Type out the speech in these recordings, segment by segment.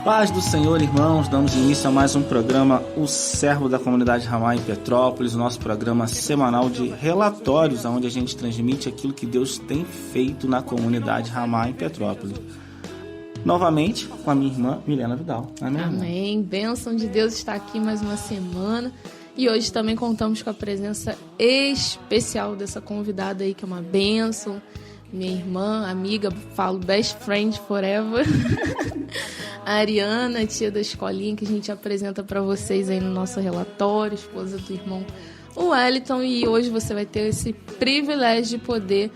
Paz do Senhor, irmãos, damos início a mais um programa, o Servo da Comunidade Ramá em Petrópolis, o nosso programa semanal de relatórios, onde a gente transmite aquilo que Deus tem feito na comunidade Ramá em Petrópolis. Novamente, com a minha irmã Milena Vidal. Amém? Amém. Bênção de Deus estar aqui mais uma semana. E hoje também contamos com a presença especial dessa convidada aí, que é uma bênção. Minha irmã, amiga, falo best friend forever. A Ariana, tia da escolinha, que a gente apresenta para vocês aí no nosso relatório, esposa do irmão Wellington. E hoje você vai ter esse privilégio de poder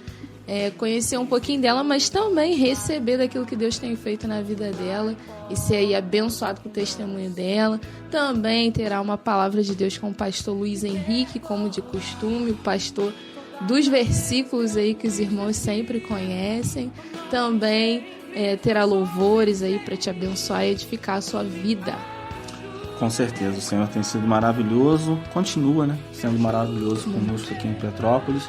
conhecer um pouquinho dela, mas também receber daquilo que Deus tem feito na vida dela e ser aí abençoado com o testemunho dela. Também terá uma palavra de Deus com o pastor Luiz Henrique, como de costume, o pastor dos versículos aí que os irmãos sempre conhecem. Também terá louvores aí para te abençoar e edificar a sua vida. Com certeza, o Senhor tem sido maravilhoso, continua, sendo maravilhoso conosco aqui em Petrópolis.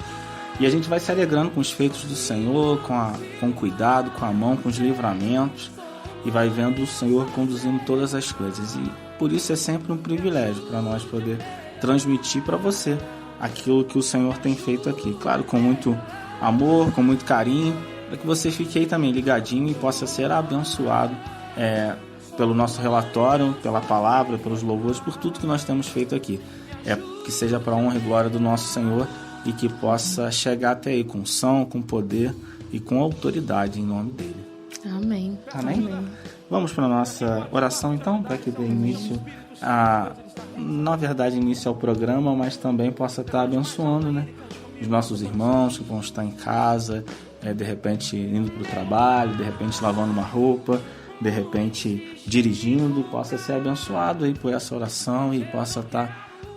E a gente vai se alegrando com os feitos do Senhor, com o cuidado, com a mão, com os livramentos, e vai vendo o Senhor conduzindo todas as coisas. E por isso é sempre um privilégio para nós poder transmitir para você aquilo que o Senhor tem feito aqui. Claro, com muito amor, com muito carinho, para que você fique aí também ligadinho e possa ser abençoado pelo nosso relatório, pela palavra, pelos louvores, por tudo que nós temos feito aqui. Que seja para a honra e glória do nosso Senhor e que possa chegar até aí com unção, com poder e com autoridade em nome dele. Amém. Amém? Vamos para a nossa oração então, para que dê início início ao programa, mas também possa estar abençoando, os nossos irmãos que vão estar em casa, de repente indo para o trabalho, de repente lavando uma roupa, de repente dirigindo, possa ser abençoado aí por essa oração e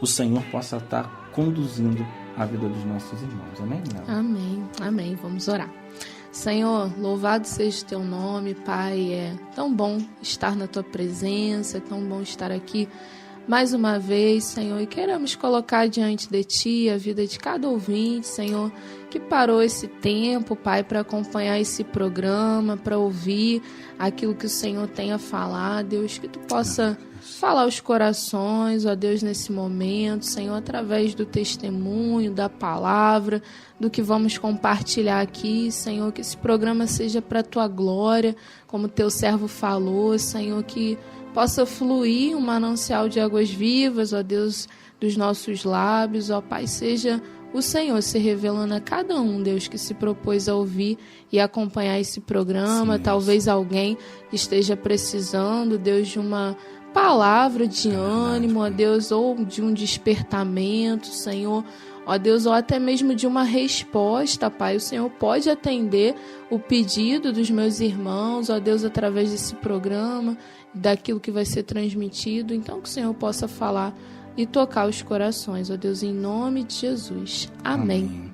o Senhor possa estar conduzindo a vida dos nossos irmãos. Amém? Amém. Vamos orar. Senhor, louvado seja o teu nome, Pai. É tão bom estar na tua presença, é tão bom estar aqui mais uma vez, Senhor, e queremos colocar diante de Ti a vida de cada ouvinte, Senhor, que parou esse tempo, Pai, para acompanhar esse programa, para ouvir aquilo que o Senhor tem a falar. Deus, que Tu possa falar aos corações, ó Deus, nesse momento, Senhor, através do testemunho, da palavra, do que vamos compartilhar aqui, Senhor, que esse programa seja para a Tua glória, como Teu servo falou, Senhor, que possa fluir um manancial de águas vivas, ó Deus, dos nossos lábios, ó Pai, seja o Senhor se revelando a cada um, Deus, que se propôs a ouvir e acompanhar esse programa. Sim, talvez alguém esteja precisando, Deus, de uma palavra de ânimo, ó Deus, ou de um despertamento, Senhor, ó Deus, ou até mesmo de uma resposta, Pai. O Senhor pode atender o pedido dos meus irmãos, ó Deus, através desse programa, daquilo que vai ser transmitido. Então, que o Senhor possa falar e tocar os corações, ó Deus, em nome de Jesus. Amém.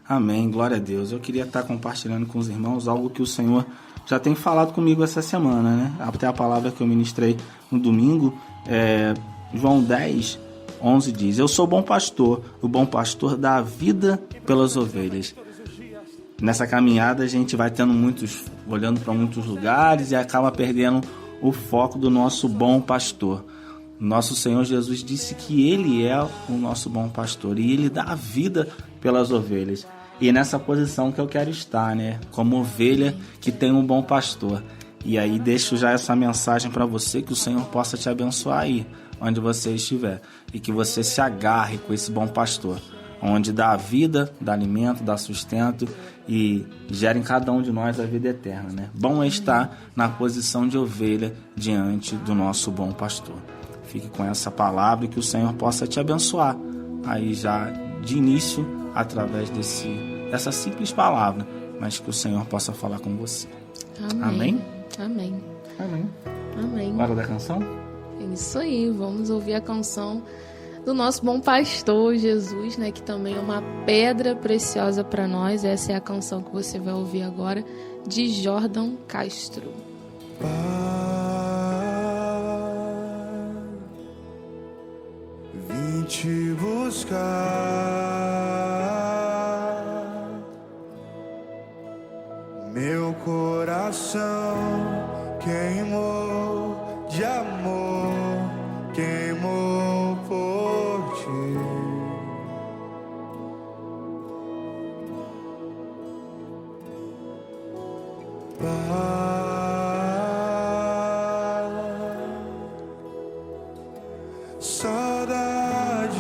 Amém, glória a Deus. Eu queria estar compartilhando com os irmãos algo que o Senhor já tem falado comigo essa semana, Até a palavra que eu ministrei no domingo, João 10, 11 diz: Eu sou bom pastor, o bom pastor dá a vida pelas ovelhas. Nessa caminhada a gente vai olhando para muitos lugares e acaba perdendo o foco do nosso bom pastor. Nosso Senhor Jesus disse que Ele é o nosso bom pastor e Ele dá a vida pelas ovelhas. E é nessa posição que eu quero estar, como ovelha que tem um bom pastor. E aí deixo já essa mensagem para você, que o Senhor possa te abençoar aí, onde você estiver. E que você se agarre com esse bom pastor, onde dá a vida, dá alimento, dá sustento e gera em cada um de nós a vida eterna, Bom é estar na posição de ovelha diante do nosso bom pastor. Fique com essa palavra e que o Senhor possa te abençoar aí já de início, através dessa simples palavra, mas que o Senhor possa falar com você. Amém? Amém. Hora da canção? É isso aí, vamos ouvir a canção do nosso bom pastor Jesus, que também é uma pedra preciosa para nós. Essa é a canção que você vai ouvir agora, de Jordão Castro. Vim te buscar, meu coração queimou de amor queimou por ti. Saudades,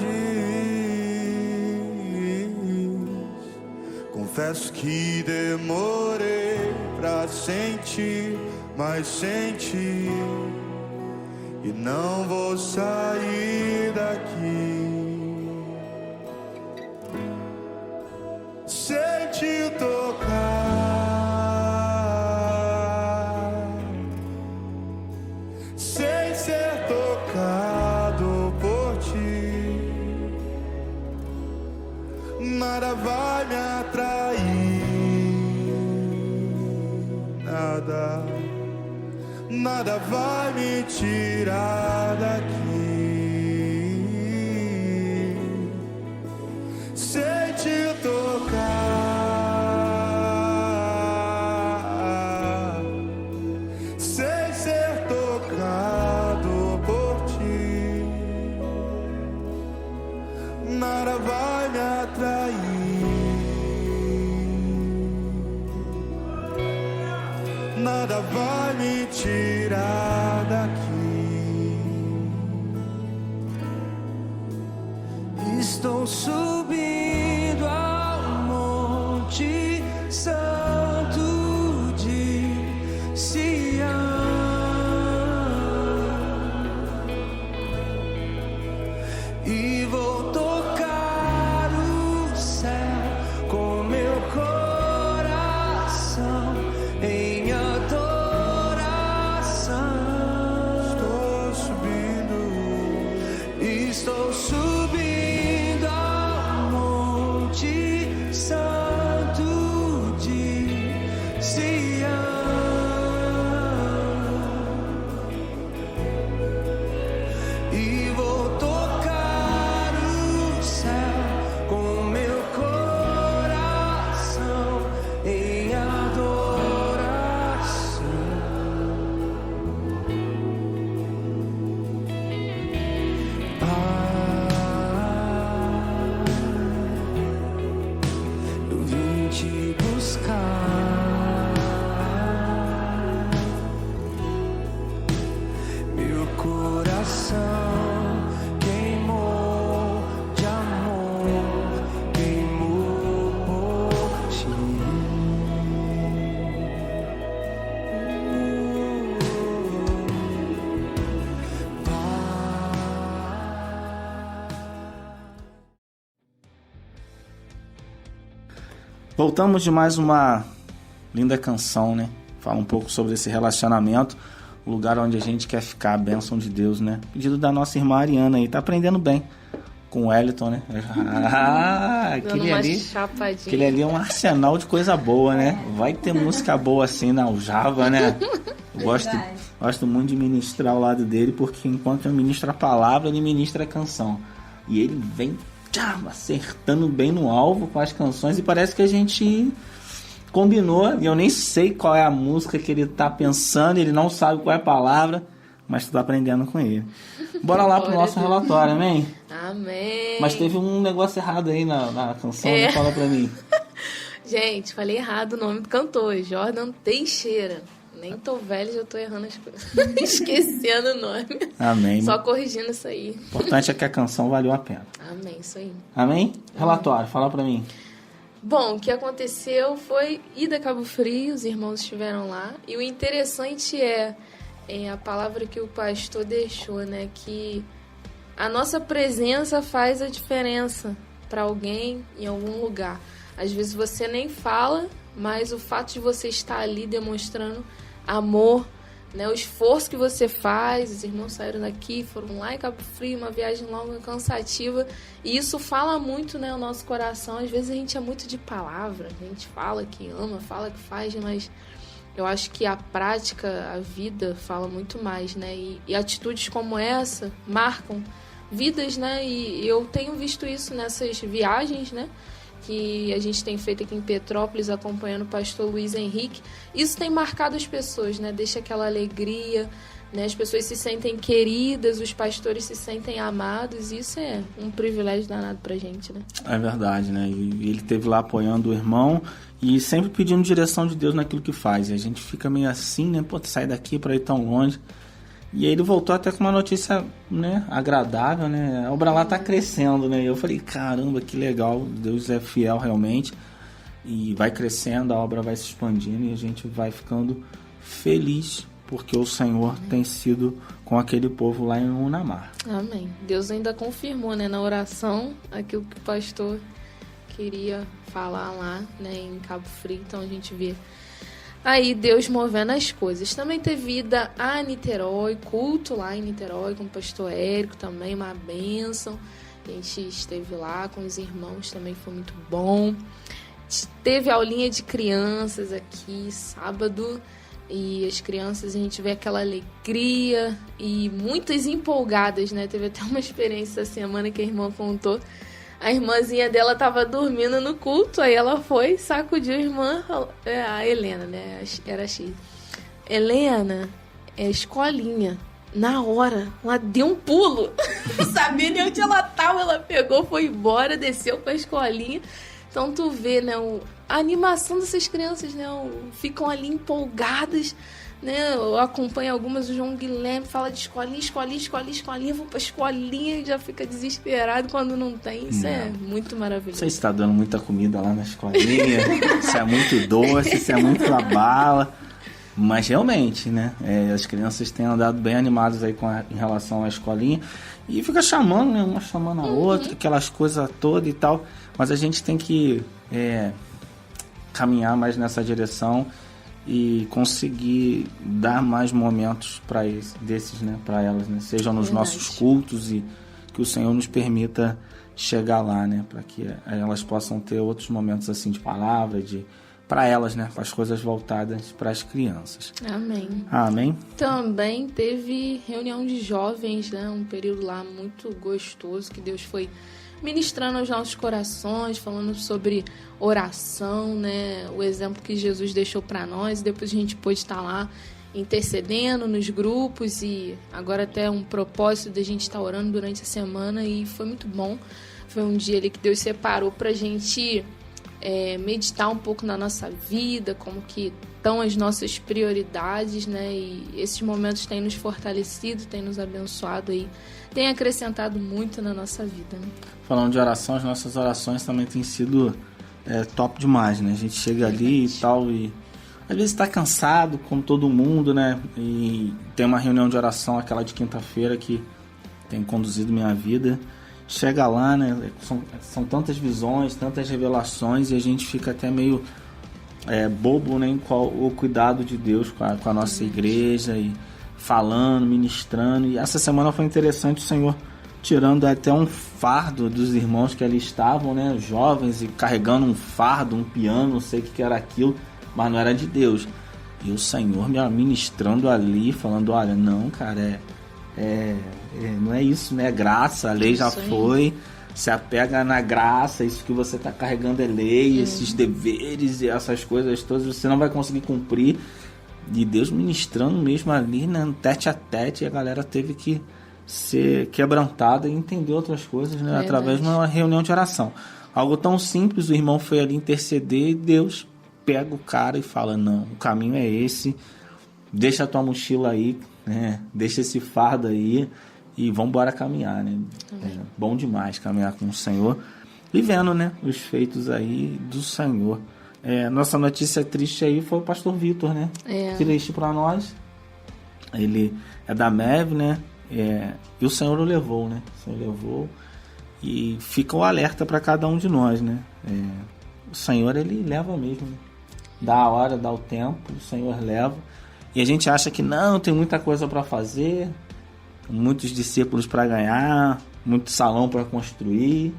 confesso que demorei pra sentir, mas senti e não vou sair daqui. Senti tocar, sem ser tocado por ti. Nada vai me atrair, nada vai me tirar daqui. Sem te tocar, sem ser tocado por ti, nada vai me atrair, nada vai me tirar daqui. Estou subindo ao monte santo de Sião e vou tocar o céu com meu coração em adoração. Estou subindo ao monte santo de Sião e vou tocar o céu com meu coração em adoração. Eu vim te buscar, meu coração queimou de amor, queimou por ti. Voltamos de mais uma linda canção, né? Fala um pouco sobre esse relacionamento, o lugar onde a gente quer ficar, a bênção de Deus, né? Pedido da nossa irmã Ariana aí, tá aprendendo bem com o Wellington, né? Aquele ali é um arsenal de coisa boa, né? Vai ter música boa assim na Aljava, né? Eu gosto muito de ministrar ao lado dele, porque enquanto eu ministro a palavra, ele ministra a canção. E ele vem acertando bem no alvo com as canções, e parece que a gente combinou, e eu nem sei qual é a música que ele tá pensando, ele não sabe qual é a palavra, mas tu tá aprendendo com ele. Bora lá pro nosso relatório, amém? Amém. Mas teve um negócio errado aí na canção, né? Fala pra mim. Gente, falei errado o nome do cantor, Jordan Teixeira. Nem tô velho, já tô errando as coisas. Esquecendo o nome. Amém. Só corrigindo isso aí. O importante é que a canção valeu a pena. Amém, isso aí. Amém? Relatório, fala pra mim. Bom, o que aconteceu foi ida a Cabo Frio, os irmãos estiveram lá. E o interessante é a palavra que o pastor deixou, né? Que a nossa presença faz a diferença para alguém em algum lugar. Às vezes você nem fala, mas o fato de você estar ali demonstrando amor, né, o esforço que você faz. Os irmãos saíram daqui, foram lá em Cabo Frio, uma viagem longa, cansativa, e isso fala muito, né, o nosso coração. Às vezes a gente é muito de palavra, a gente fala que ama, fala que faz, mas eu acho que a prática, a vida fala muito mais, né, e atitudes como essa marcam vidas, né, e eu tenho visto isso nessas viagens, né, que a gente tem feito aqui em Petrópolis, acompanhando o pastor Luiz Henrique. Isso tem marcado as pessoas, né? Deixa aquela alegria, né? As pessoas se sentem queridas, os pastores se sentem amados, e isso é um privilégio danado pra gente, né? É verdade, né? E ele esteve lá apoiando o irmão e sempre pedindo direção de Deus naquilo que faz. E a gente fica meio assim, né? Pô, sai daqui para ir tão longe. E aí ele voltou até com uma notícia, né, agradável, né? A obra lá tá crescendo, né? E eu falei, caramba, que legal, Deus é fiel realmente. E vai crescendo, a obra vai se expandindo e a gente vai ficando feliz, porque o Senhor tem sido com aquele povo lá em Unamar. Amém. Deus ainda confirmou, né, na oração, aquilo que o pastor queria falar lá, né, em Cabo Frio. Então a gente vê aí Deus movendo as coisas. Também teve ida a Niterói, culto lá em Niterói com o pastor Érico, também uma bênção. A gente esteve lá com os irmãos, também foi muito bom. Teve aulinha de crianças aqui sábado, e as crianças, a gente vê aquela alegria e muitas empolgadas, né? Teve até uma experiência essa semana que a irmã contou. A irmãzinha dela tava dormindo no culto, aí ela foi, sacudiu a irmã, a Helena, né? Era a X. Helena, é escolinha. Na hora, ela deu um pulo. Não sabia nem onde ela tava, ela pegou, foi embora, desceu pra escolinha. Então tu vê, né, a animação dessas crianças, né, ficam ali empolgadas, né? Eu acompanho algumas, o João Guilherme fala de escolinha, vou pra escolinha e já fica desesperado quando não tem. Isso é muito maravilhoso. Você está dando muita comida lá na escolinha, isso é muito doce, isso é muito bala. Mas realmente, né, as crianças têm andado bem animadas aí em relação à escolinha. E fica chamando, né, uma chamando a outra, aquelas coisas todas e tal. Mas a gente tem que caminhar mais nessa direção e conseguir dar mais momentos desses, né, para elas, né? Sejam nos nossos cultos, e que o Senhor nos permita chegar lá, né, para que elas possam ter outros momentos assim de palavra, para elas, né, as coisas voltadas para as crianças. Amém. Amém. Também teve reunião de jovens, né, um período lá muito gostoso que Deus foi ministrando aos nossos corações, falando sobre oração, né? O exemplo que Jesus deixou para nós. Depois a gente pôde estar lá intercedendo nos grupos, e agora até um propósito da gente estar orando durante a semana, e foi muito bom. Foi um dia ali que Deus separou para a gente meditar um pouco na nossa vida, como que estão as nossas prioridades, né? E esses momentos têm nos fortalecido, têm nos abençoado aí, tem acrescentado muito na nossa vida, né? Falando de oração, as nossas orações também têm sido top demais, né? A gente chega ali e tal, e às vezes está cansado, como todo mundo, né? E tem uma reunião de oração, aquela de quinta-feira, que tem conduzido minha vida. Chega lá, né? São tantas visões, tantas revelações, e a gente fica até meio bobo, né? O cuidado de Deus com a nossa igreja, e falando, ministrando. E essa semana foi interessante, o Senhor tirando até um fardo dos irmãos que ali estavam, né, jovens, e carregando um fardo, um piano, não sei o que era aquilo, mas não era de Deus. E o Senhor me ministrando ali, falando, olha, não, cara, não é isso, né, é graça, a lei já foi, se apega na graça, isso que você está carregando é lei, esses deveres e essas coisas todas, você não vai conseguir cumprir. E Deus ministrando mesmo ali, né, tete a tete, e a galera teve que ser quebrantada e entender outras coisas, né, através de uma reunião de oração. Algo tão simples, o irmão foi ali interceder, e Deus pega o cara e fala, não, o caminho é esse, deixa a tua mochila aí, né, deixa esse fardo aí e vamos embora caminhar, né? Bom demais caminhar com o Senhor e vendo, né, os feitos aí do Senhor. Nossa notícia triste aí foi o pastor Vitor, né? Triste para nós. Ele é da MEV, né? E o Senhor o levou, né? O Senhor levou, e fica o alerta para cada um de nós, né? O Senhor, ele leva mesmo, né? Dá a hora, dá o tempo, o Senhor leva. E a gente acha que não, tem muita coisa para fazer, muitos discípulos para ganhar, muito salão para construir.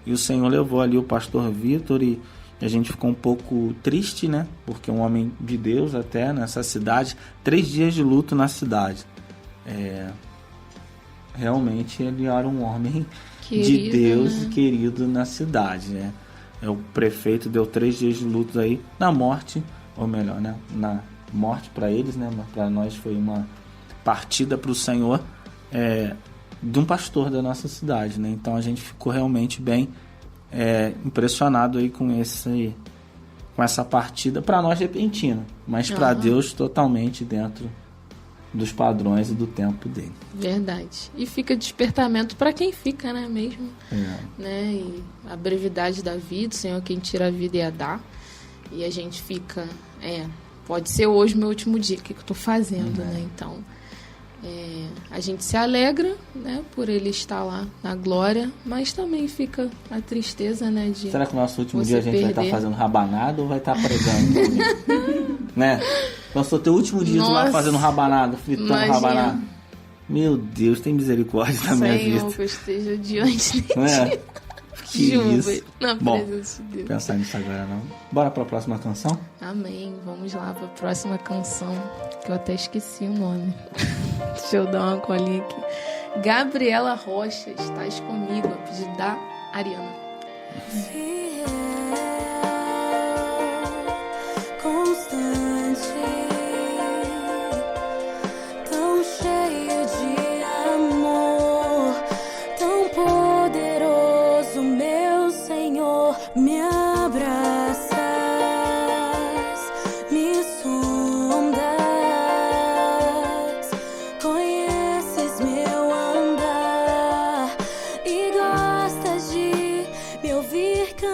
E o Senhor levou ali o pastor Vitor, e a gente ficou um pouco triste, né? Porque um homem de Deus até nessa cidade, 3 dias de luto na cidade. Realmente ele era um homem querido, de Deus, né? Querido na cidade, né? O prefeito deu 3 dias de luto aí na morte, ou melhor, né? Na morte para eles, né? Mas para nós foi uma partida para o Senhor de um pastor da nossa cidade, né? Então a gente ficou realmente bem impressionado aí com essa partida, para nós repentina, mas para Deus totalmente dentro dos padrões e do tempo dele. Verdade. E fica despertamento para quem fica, né, mesmo? Né? E a brevidade da vida, o Senhor quem tira a vida e a dá. E a gente fica, pode ser hoje meu último dia, o que eu estou fazendo, né? Então, a gente se alegra, né, por ele estar lá na glória, mas também fica a tristeza, né, de será que no nosso último dia a gente vai estar fazendo rabanada ou vai estar pregando? Né? Nossa, teu último dia tu lá fazendo rabanada, fritando rabanada. Meu Deus, tem misericórdia da minha vida. Senhor, que eu esteja diante de ti. Que isso. Na presença de Deus. Pensar nisso agora não. Bora pra próxima canção? Amém. Vamos lá pra próxima canção, que eu até esqueci o nome. Deixa eu dar uma colinha aqui. Gabriela Rocha, estás comigo, a pedido da Ariana. Constante, tão cheio de amor, tão poderoso, meu Senhor, me abraças, me sondas, conheces meu andar e gostas de me ouvir cantar.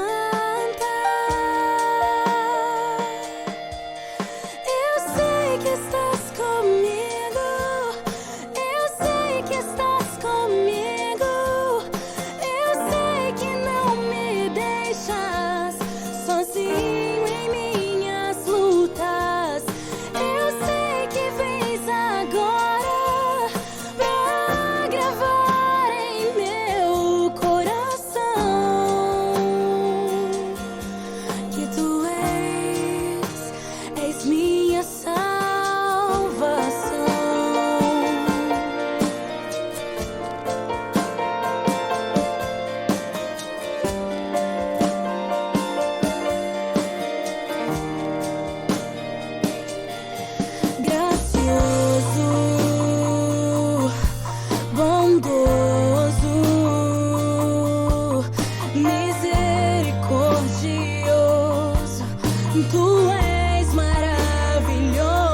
Misericordioso, tu és maravilhoso.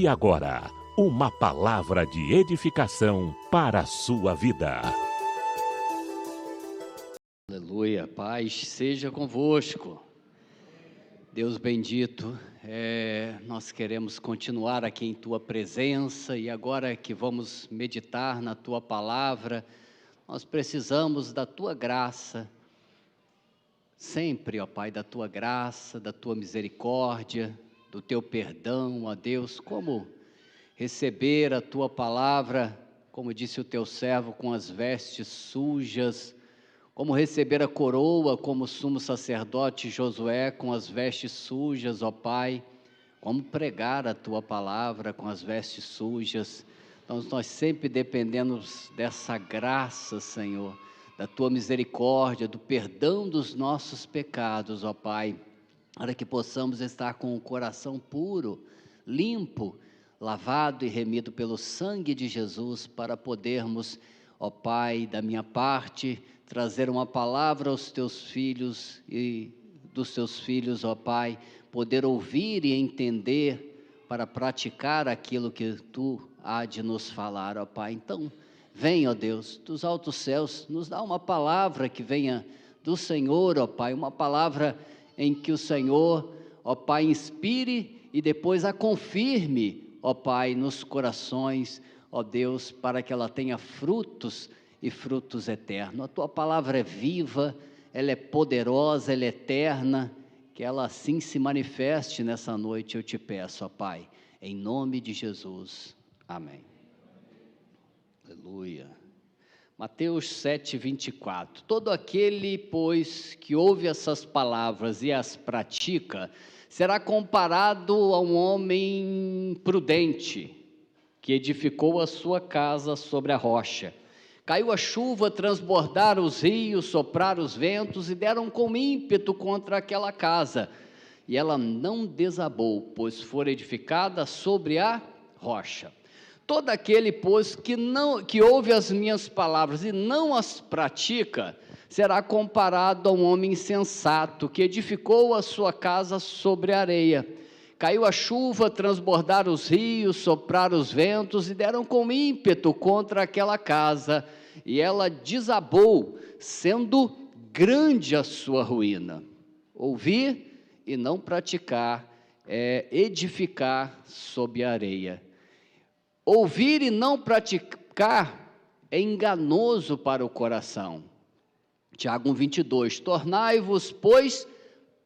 E agora, uma palavra de edificação para a sua vida. Aleluia, paz seja convosco. Deus bendito, nós queremos continuar aqui em Tua presença e agora que vamos meditar na Tua palavra, nós precisamos da Tua graça, sempre, ó Pai, da Tua graça, da Tua misericórdia, do Teu perdão, ó Deus, como receber a Tua palavra, como disse o Teu servo, com as vestes sujas, como receber a coroa, como sumo sacerdote Josué, com as vestes sujas, ó Pai, como pregar a Tua palavra com as vestes sujas. Então, nós sempre dependemos dessa graça, Senhor, da Tua misericórdia, do perdão dos nossos pecados, ó Pai, para que possamos estar com o coração puro, limpo, lavado e remido pelo sangue de Jesus, para podermos, ó Pai, da minha parte, trazer uma palavra aos Teus filhos e dos Teus filhos, ó Pai, poder ouvir e entender para praticar aquilo que Tu há de nos falar, ó Pai. Então, vem, ó Deus, dos altos céus, nos dá uma palavra que venha do Senhor, ó Pai, uma palavra em que o Senhor, ó Pai, inspire e depois a confirme, ó Pai, nos corações, ó Deus, para que ela tenha frutos e frutos eternos. A Tua palavra é viva, ela é poderosa, ela é eterna, que ela assim se manifeste nessa noite, eu te peço, ó Pai, em nome de Jesus, amém. Aleluia. Mateus 7:24, todo aquele, pois, que ouve essas palavras e as pratica, será comparado a um homem prudente, que edificou a sua casa sobre a rocha. Caiu a chuva, transbordaram os rios, sopraram os ventos e deram com ímpeto contra aquela casa. E ela não desabou, pois fora edificada sobre a rocha. Todo aquele, pois, que ouve as minhas palavras e não as pratica, será comparado a um homem insensato, que edificou a sua casa sobre a areia. Caiu a chuva, transbordaram os rios, sopraram os ventos e deram com ímpeto contra aquela casa, e ela desabou, sendo grande a sua ruína. Ouvir e não praticar é edificar sob a areia. Ouvir e não praticar é enganoso para o coração. Tiago 1:22, tornai-vos, pois,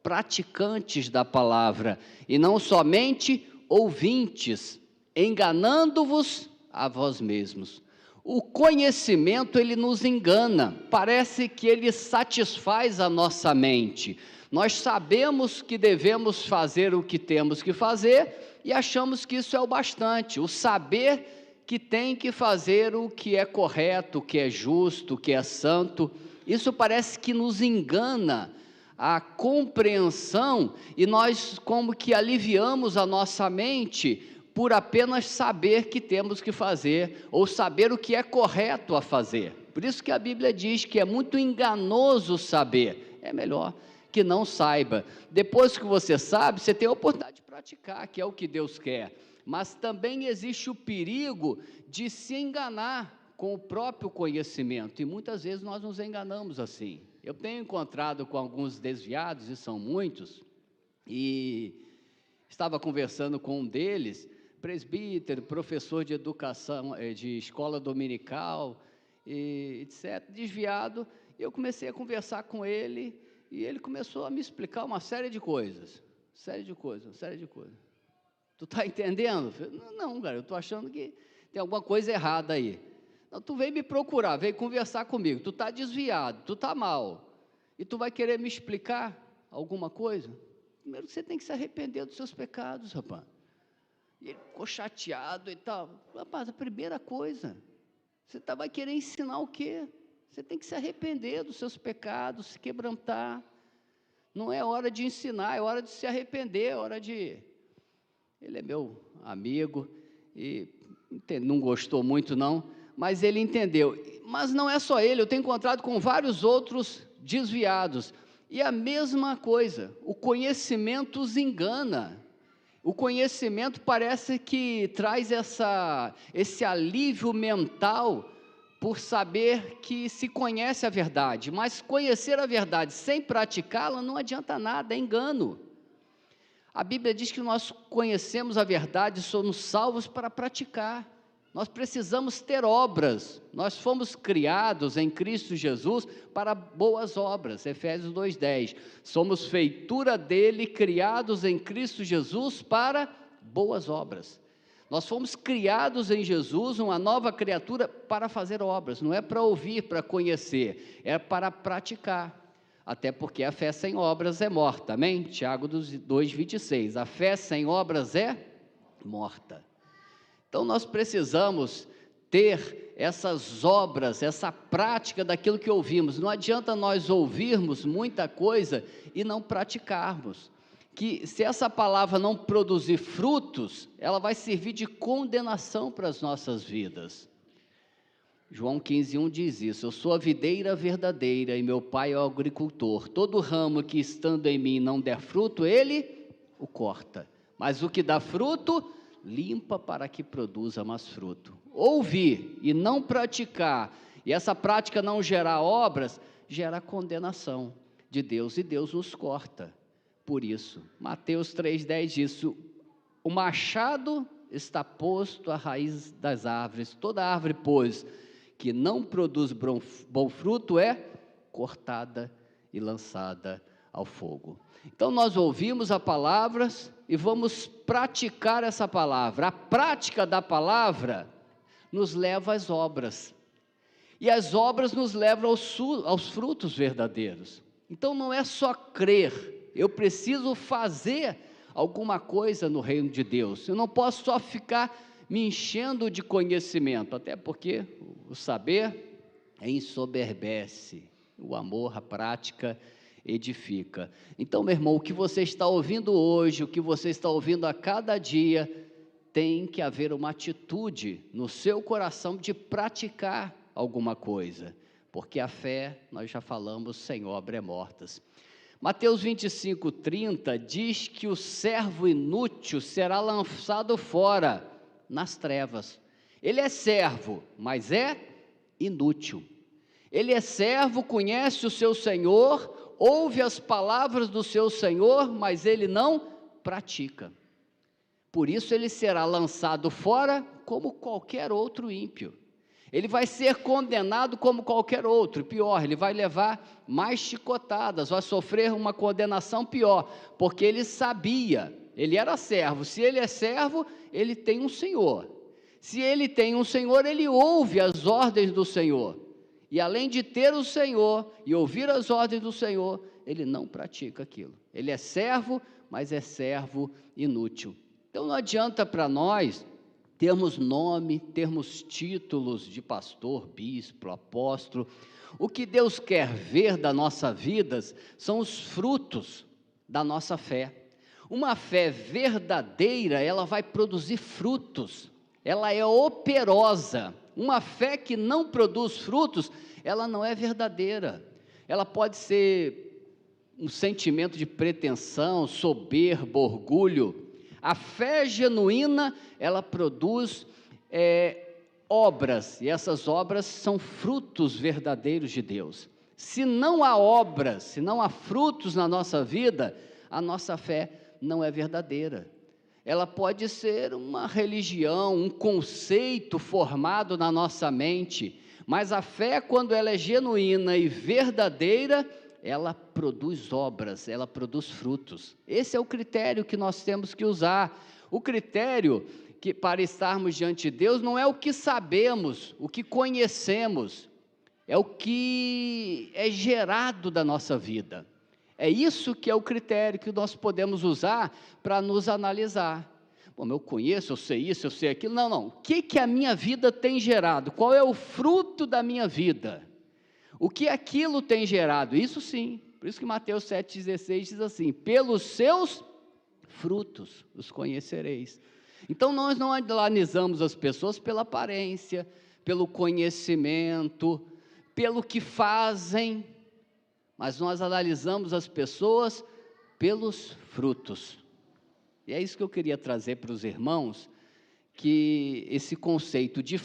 praticantes da palavra, e não somente ouvintes, enganando-vos a vós mesmos. O conhecimento, ele nos engana, parece que ele satisfaz a nossa mente. Nós sabemos que devemos fazer o que temos que fazer, e achamos que isso é o bastante, o saber que tem que fazer o que é correto, o que é justo, o que é santo. Isso parece que nos engana a compreensão, e nós como que aliviamos a nossa mente por apenas saber que temos que fazer, ou saber o que é correto a fazer. Por isso que a Bíblia diz que é muito enganoso saber, é melhor que não saiba. Depois que você sabe, você tem a oportunidade de praticar, que é o que Deus quer. Mas também existe o perigo de se enganar com o próprio conhecimento, e muitas vezes nós nos enganamos assim. Eu tenho encontrado com alguns desviados, e são muitos, e estava conversando com um deles, presbítero, professor de educação, de escola dominical, e etc., desviado. Eu comecei a conversar com ele, e ele começou a me explicar uma série de coisas. Tu está entendendo? Eu falei, não, cara, eu estou achando que tem alguma coisa errada aí. Não, tu veio me procurar, veio conversar comigo, tu está desviado, tu está mal, e tu vai querer me explicar alguma coisa? Primeiro você tem que se arrepender dos seus pecados, rapaz. E ele ficou chateado e tal. Rapaz, a primeira coisa, você vai querer ensinar o quê? Você tem que se arrepender dos seus pecados, se quebrantar. Não é hora de ensinar, é hora de se arrepender, é hora de... Ele é meu amigo e não gostou muito não, mas ele entendeu. Mas não é só ele, eu tenho encontrado com vários outros desviados. E a mesma coisa, o conhecimento os engana. O conhecimento parece que traz esse alívio mental por saber que se conhece a verdade, mas conhecer a verdade sem praticá-la não adianta nada, é engano. A Bíblia diz que nós conhecemos a verdade, somos salvos para praticar. Nós precisamos ter obras, nós fomos criados em Cristo Jesus para boas obras, Efésios 2:10, somos feitura dele, criados em Cristo Jesus para boas obras. Nós fomos criados em Jesus, uma nova criatura, para fazer obras, não é para ouvir, para conhecer, é para praticar, até porque a fé sem obras é morta, amém? Tiago 2:26, a fé sem obras é morta. Então nós precisamos ter essas obras, essa prática daquilo que ouvimos. Não adianta nós ouvirmos muita coisa e não praticarmos. Que se essa palavra não produzir frutos, ela vai servir de condenação para as nossas vidas. João 15:1 diz isso: eu sou a videira verdadeira e meu pai é o agricultor. Todo ramo que estando em mim não der fruto, ele o corta. Mas o que dá fruto, limpa para que produza mais fruto. Ouvir e não praticar, e essa prática não gerar obras, gera condenação de Deus, e Deus nos corta. Por isso, Mateus 3:10 diz: o machado está posto à raiz das árvores, toda árvore, pois, que não produz bom fruto, é cortada e lançada ao fogo. Então nós ouvimos a palavra e vamos praticar essa palavra. A prática da palavra nos leva às obras, e as obras nos levam aos frutos verdadeiros. Então não é só crer, eu preciso fazer alguma coisa no reino de Deus. Eu não posso só ficar me enchendo de conhecimento, até porque o saber ensoberbece, o amor, a prática edifica. Então, meu irmão, o que você está ouvindo hoje, o que você está ouvindo a cada dia, tem que haver uma atitude no seu coração de praticar alguma coisa, porque a fé, nós já falamos, sem obra é morta. Mateus 25:30 diz que o servo inútil será lançado fora, nas trevas. Ele é servo, mas é inútil. Ele é servo, conhece o seu Senhor, ouve as palavras do seu Senhor, mas ele não pratica. Por isso ele será lançado fora como qualquer outro ímpio. Ele vai ser condenado como qualquer outro, pior, ele vai levar mais chicotadas, vai sofrer uma condenação pior, porque ele sabia, ele era servo. Se ele é servo, ele tem um senhor. Se ele tem um senhor, ele ouve as ordens do Senhor. E além de ter o Senhor e ouvir as ordens do Senhor, ele não pratica aquilo. Ele é servo, mas é servo inútil. Então não adianta para nós termos nome, termos títulos de pastor, bispo, apóstolo. O que Deus quer ver da nossa vida são os frutos da nossa fé. Uma fé verdadeira, ela vai produzir frutos, ela é operosa. Uma fé que não produz frutos, ela não é verdadeira. Ela pode ser um sentimento de pretensão, soberba, orgulho. A fé genuína, ela produz obras, e essas obras são frutos verdadeiros de Deus. Se não há obras, se não há frutos na nossa vida, a nossa fé não é verdadeira. Ela pode ser uma religião, um conceito formado na nossa mente, mas a fé, quando ela é genuína e verdadeira, ela produz obras, ela produz frutos. Esse é o critério que nós temos que usar. O critério que, para estarmos diante de Deus, não é o que sabemos, o que conhecemos, é o que é gerado da nossa vida. É isso que é o critério que nós podemos usar para nos analisar. Bom, eu conheço, eu sei isso, eu sei aquilo. Não. O que a minha vida tem gerado? Qual é o fruto da minha vida? O que aquilo tem gerado? Isso sim. Por isso que Mateus 7,16 diz assim: pelos seus frutos os conhecereis. Então nós não analisamos as pessoas pela aparência, pelo conhecimento, pelo que fazem, mas nós analisamos as pessoas pelos frutos. E é isso que eu queria trazer para os irmãos, que esse conceito de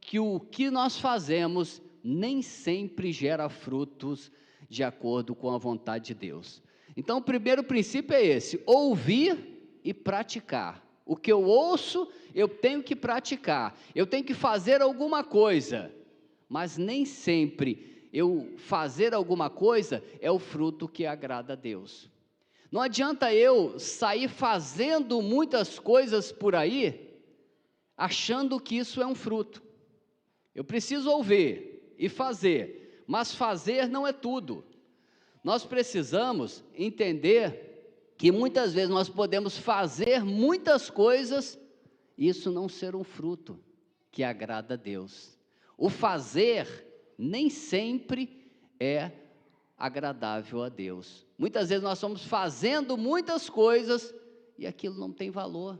que o que nós fazemos nem sempre gera frutos de acordo com a vontade de Deus. Então, o primeiro princípio é esse: ouvir e praticar. O que eu ouço, eu tenho que praticar, eu tenho que fazer alguma coisa, mas nem sempre eu fazer alguma coisa é o fruto que agrada a Deus. Não adianta eu sair fazendo muitas coisas por aí, achando que isso é um fruto. Eu preciso ouvir e fazer, mas fazer não é tudo. Nós precisamos entender que muitas vezes nós podemos fazer muitas coisas e isso não ser um fruto que agrada a Deus. O fazer nem sempre é agradável a Deus. Muitas vezes nós estamos fazendo muitas coisas e aquilo não tem valor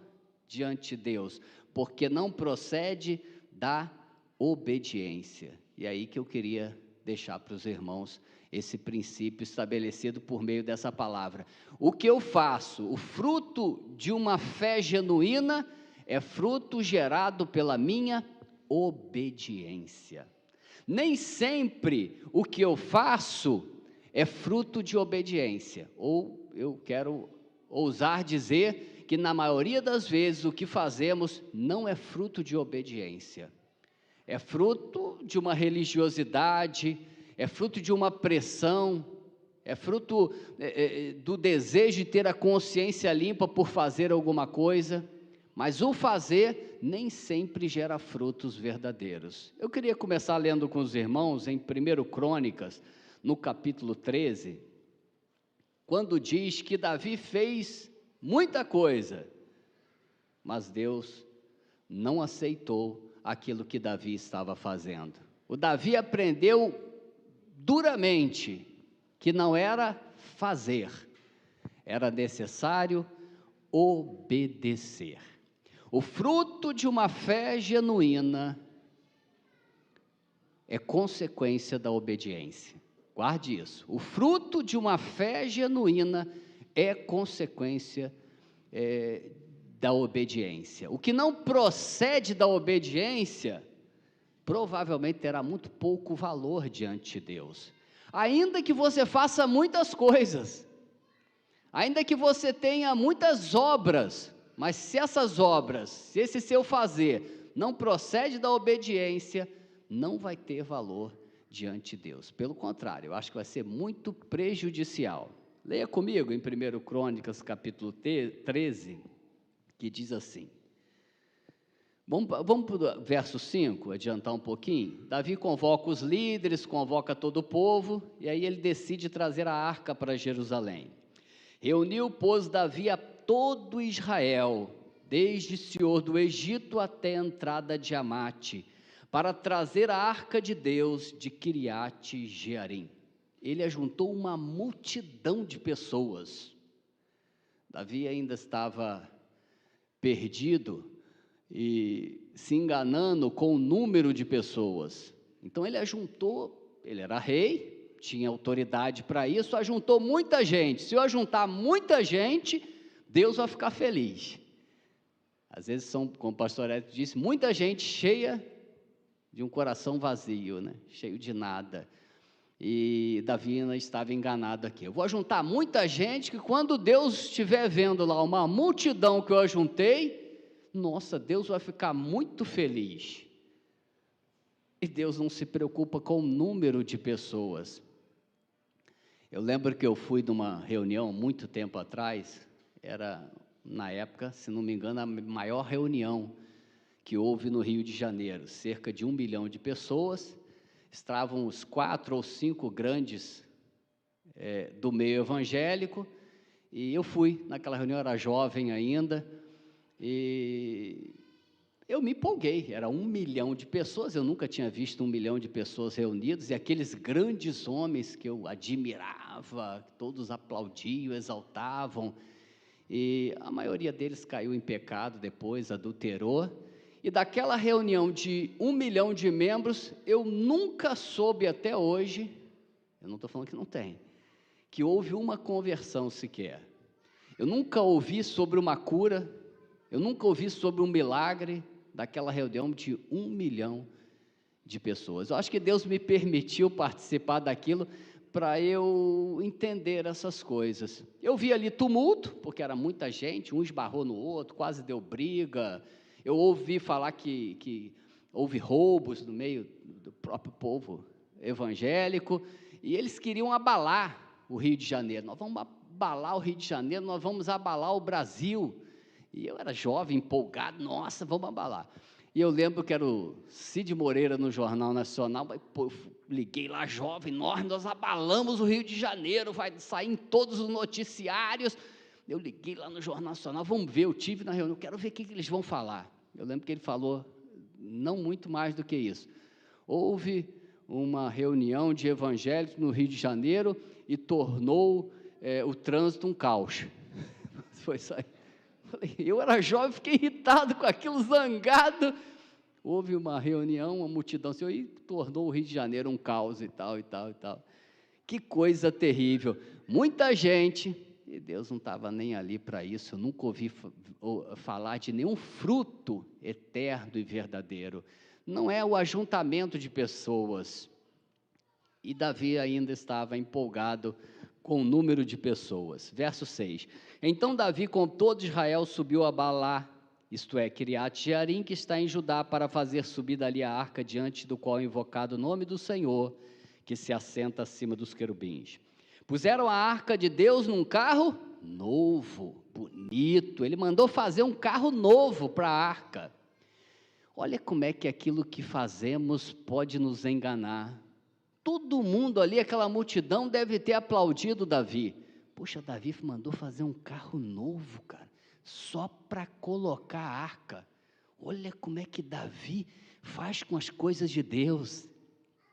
diante de Deus, porque não procede da obediência. E é aí que eu queria deixar para os irmãos esse princípio estabelecido por meio dessa palavra. O que eu faço, o fruto de uma fé genuína, é fruto gerado pela minha obediência. Nem sempre o que eu faço é fruto de obediência, ou eu quero ousar dizer que na maioria das vezes o que fazemos não é fruto de obediência, é fruto de uma religiosidade, é fruto de uma pressão, é fruto do desejo de ter a consciência limpa por fazer alguma coisa, mas o fazer nem sempre gera frutos verdadeiros. Eu queria começar lendo com os irmãos em 1 Crônicas, no capítulo 13, quando diz que Davi fez muita coisa, mas Deus não aceitou aquilo que Davi estava fazendo. O Davi aprendeu duramente que não era fazer, era necessário obedecer. O fruto de uma fé genuína é consequência da obediência. Guarde isso. O fruto de uma fé genuína é consequência da obediência. O que não procede da obediência provavelmente terá muito pouco valor diante de Deus. Ainda que você faça muitas coisas, ainda que você tenha muitas obras, mas se essas obras, se esse seu fazer não procede da obediência, não vai ter valor diante de Deus. Pelo contrário, eu acho que vai ser muito prejudicial. Leia comigo em 1 Crônicas, capítulo 13, que diz assim. Vamos para o verso 5, adiantar um pouquinho. Davi convoca os líderes, convoca todo o povo, e aí ele decide trazer a arca para Jerusalém. Reuniu, pois, Davi a todo Israel, desde Senhor do Egito até a entrada de Amate, para trazer a arca de Deus de Quiriate Jearim. Ele ajuntou uma multidão de pessoas. Davi ainda estava perdido e se enganando com o número de pessoas. Então ele ajuntou, ele era rei, tinha autoridade para isso, ajuntou muita gente. Se eu ajuntar muita gente, Deus vai ficar feliz. Às vezes são, como o pastor Edson disse, muita gente cheia de um coração vazio, né? Cheio de nada. E Davi ainda estava enganado aqui. Eu vou ajuntar muita gente que quando Deus estiver vendo lá uma multidão que eu ajuntei, nossa, Deus vai ficar muito feliz. E Deus não se preocupa com o número de pessoas. Eu lembro que eu fui numa reunião muito tempo atrás, era na época, se não me engano, a maior reunião que houve no Rio de Janeiro, cerca de 1 milhão de pessoas, estavam os 4 ou 5 grandes do meio evangélico, e eu fui naquela reunião, era jovem ainda, e eu me empolguei, era 1 milhão de pessoas, eu nunca tinha visto 1 milhão de pessoas reunidas, e aqueles grandes homens que eu admirava, todos aplaudiam, exaltavam, e a maioria deles caiu em pecado depois, adulterou. E daquela reunião de 1 milhão de membros, eu nunca soube até hoje, eu não estou falando que não tem, que houve uma conversão sequer. Eu nunca ouvi sobre uma cura, eu nunca ouvi sobre um milagre daquela reunião de 1 milhão de pessoas. Eu acho que Deus me permitiu participar daquilo para eu entender essas coisas. Eu vi ali tumulto, porque era muita gente, um esbarrou no outro, quase deu briga. Eu ouvi falar que houve roubos no meio do próprio povo evangélico, e eles queriam abalar o Rio de Janeiro. Nós vamos abalar o Rio de Janeiro, nós vamos abalar o Brasil. E eu era jovem, empolgado, nossa, vamos abalar. E eu lembro que era o Cid Moreira no Jornal Nacional, pô, eu liguei lá, jovem, nós abalamos o Rio de Janeiro, vai sair em todos os noticiários. Eu liguei lá no Jornal Nacional, vamos ver, eu tive na reunião, quero ver o que eles vão falar. Eu lembro que ele falou, não muito mais do que isso. Houve uma reunião de evangélicos no Rio de Janeiro e tornou o trânsito um caos. Foi isso aí. Eu era jovem, fiquei irritado com aquilo, zangado. Houve uma reunião, uma multidão, e tornou o Rio de Janeiro um caos e tal, e tal, e tal. Que coisa terrível. Muita gente, e Deus não estava nem ali para isso, eu nunca ouvi falar de nenhum fruto eterno e verdadeiro. Não é o ajuntamento de pessoas. E Davi ainda estava empolgado com o número de pessoas. Verso 6. Então Davi com todo Israel subiu a Balá, isto é, Quiriate-Jearim, que está em Judá, para fazer subir dali a arca, diante do qual é invocado o nome do Senhor, que se assenta acima dos querubins. Puseram a arca de Deus num carro novo, bonito. Ele mandou fazer um carro novo para a arca. Olha como é que aquilo que fazemos pode nos enganar. Todo mundo ali, aquela multidão, deve ter aplaudido Davi. Poxa, Davi mandou fazer um carro novo, cara, só para colocar a arca. Olha como é que Davi faz com as coisas de Deus.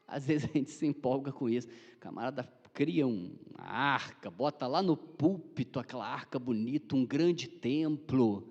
Às vezes a gente se empolga com isso. O camarada cria uma arca, bota lá no púlpito aquela arca bonita, um grande templo,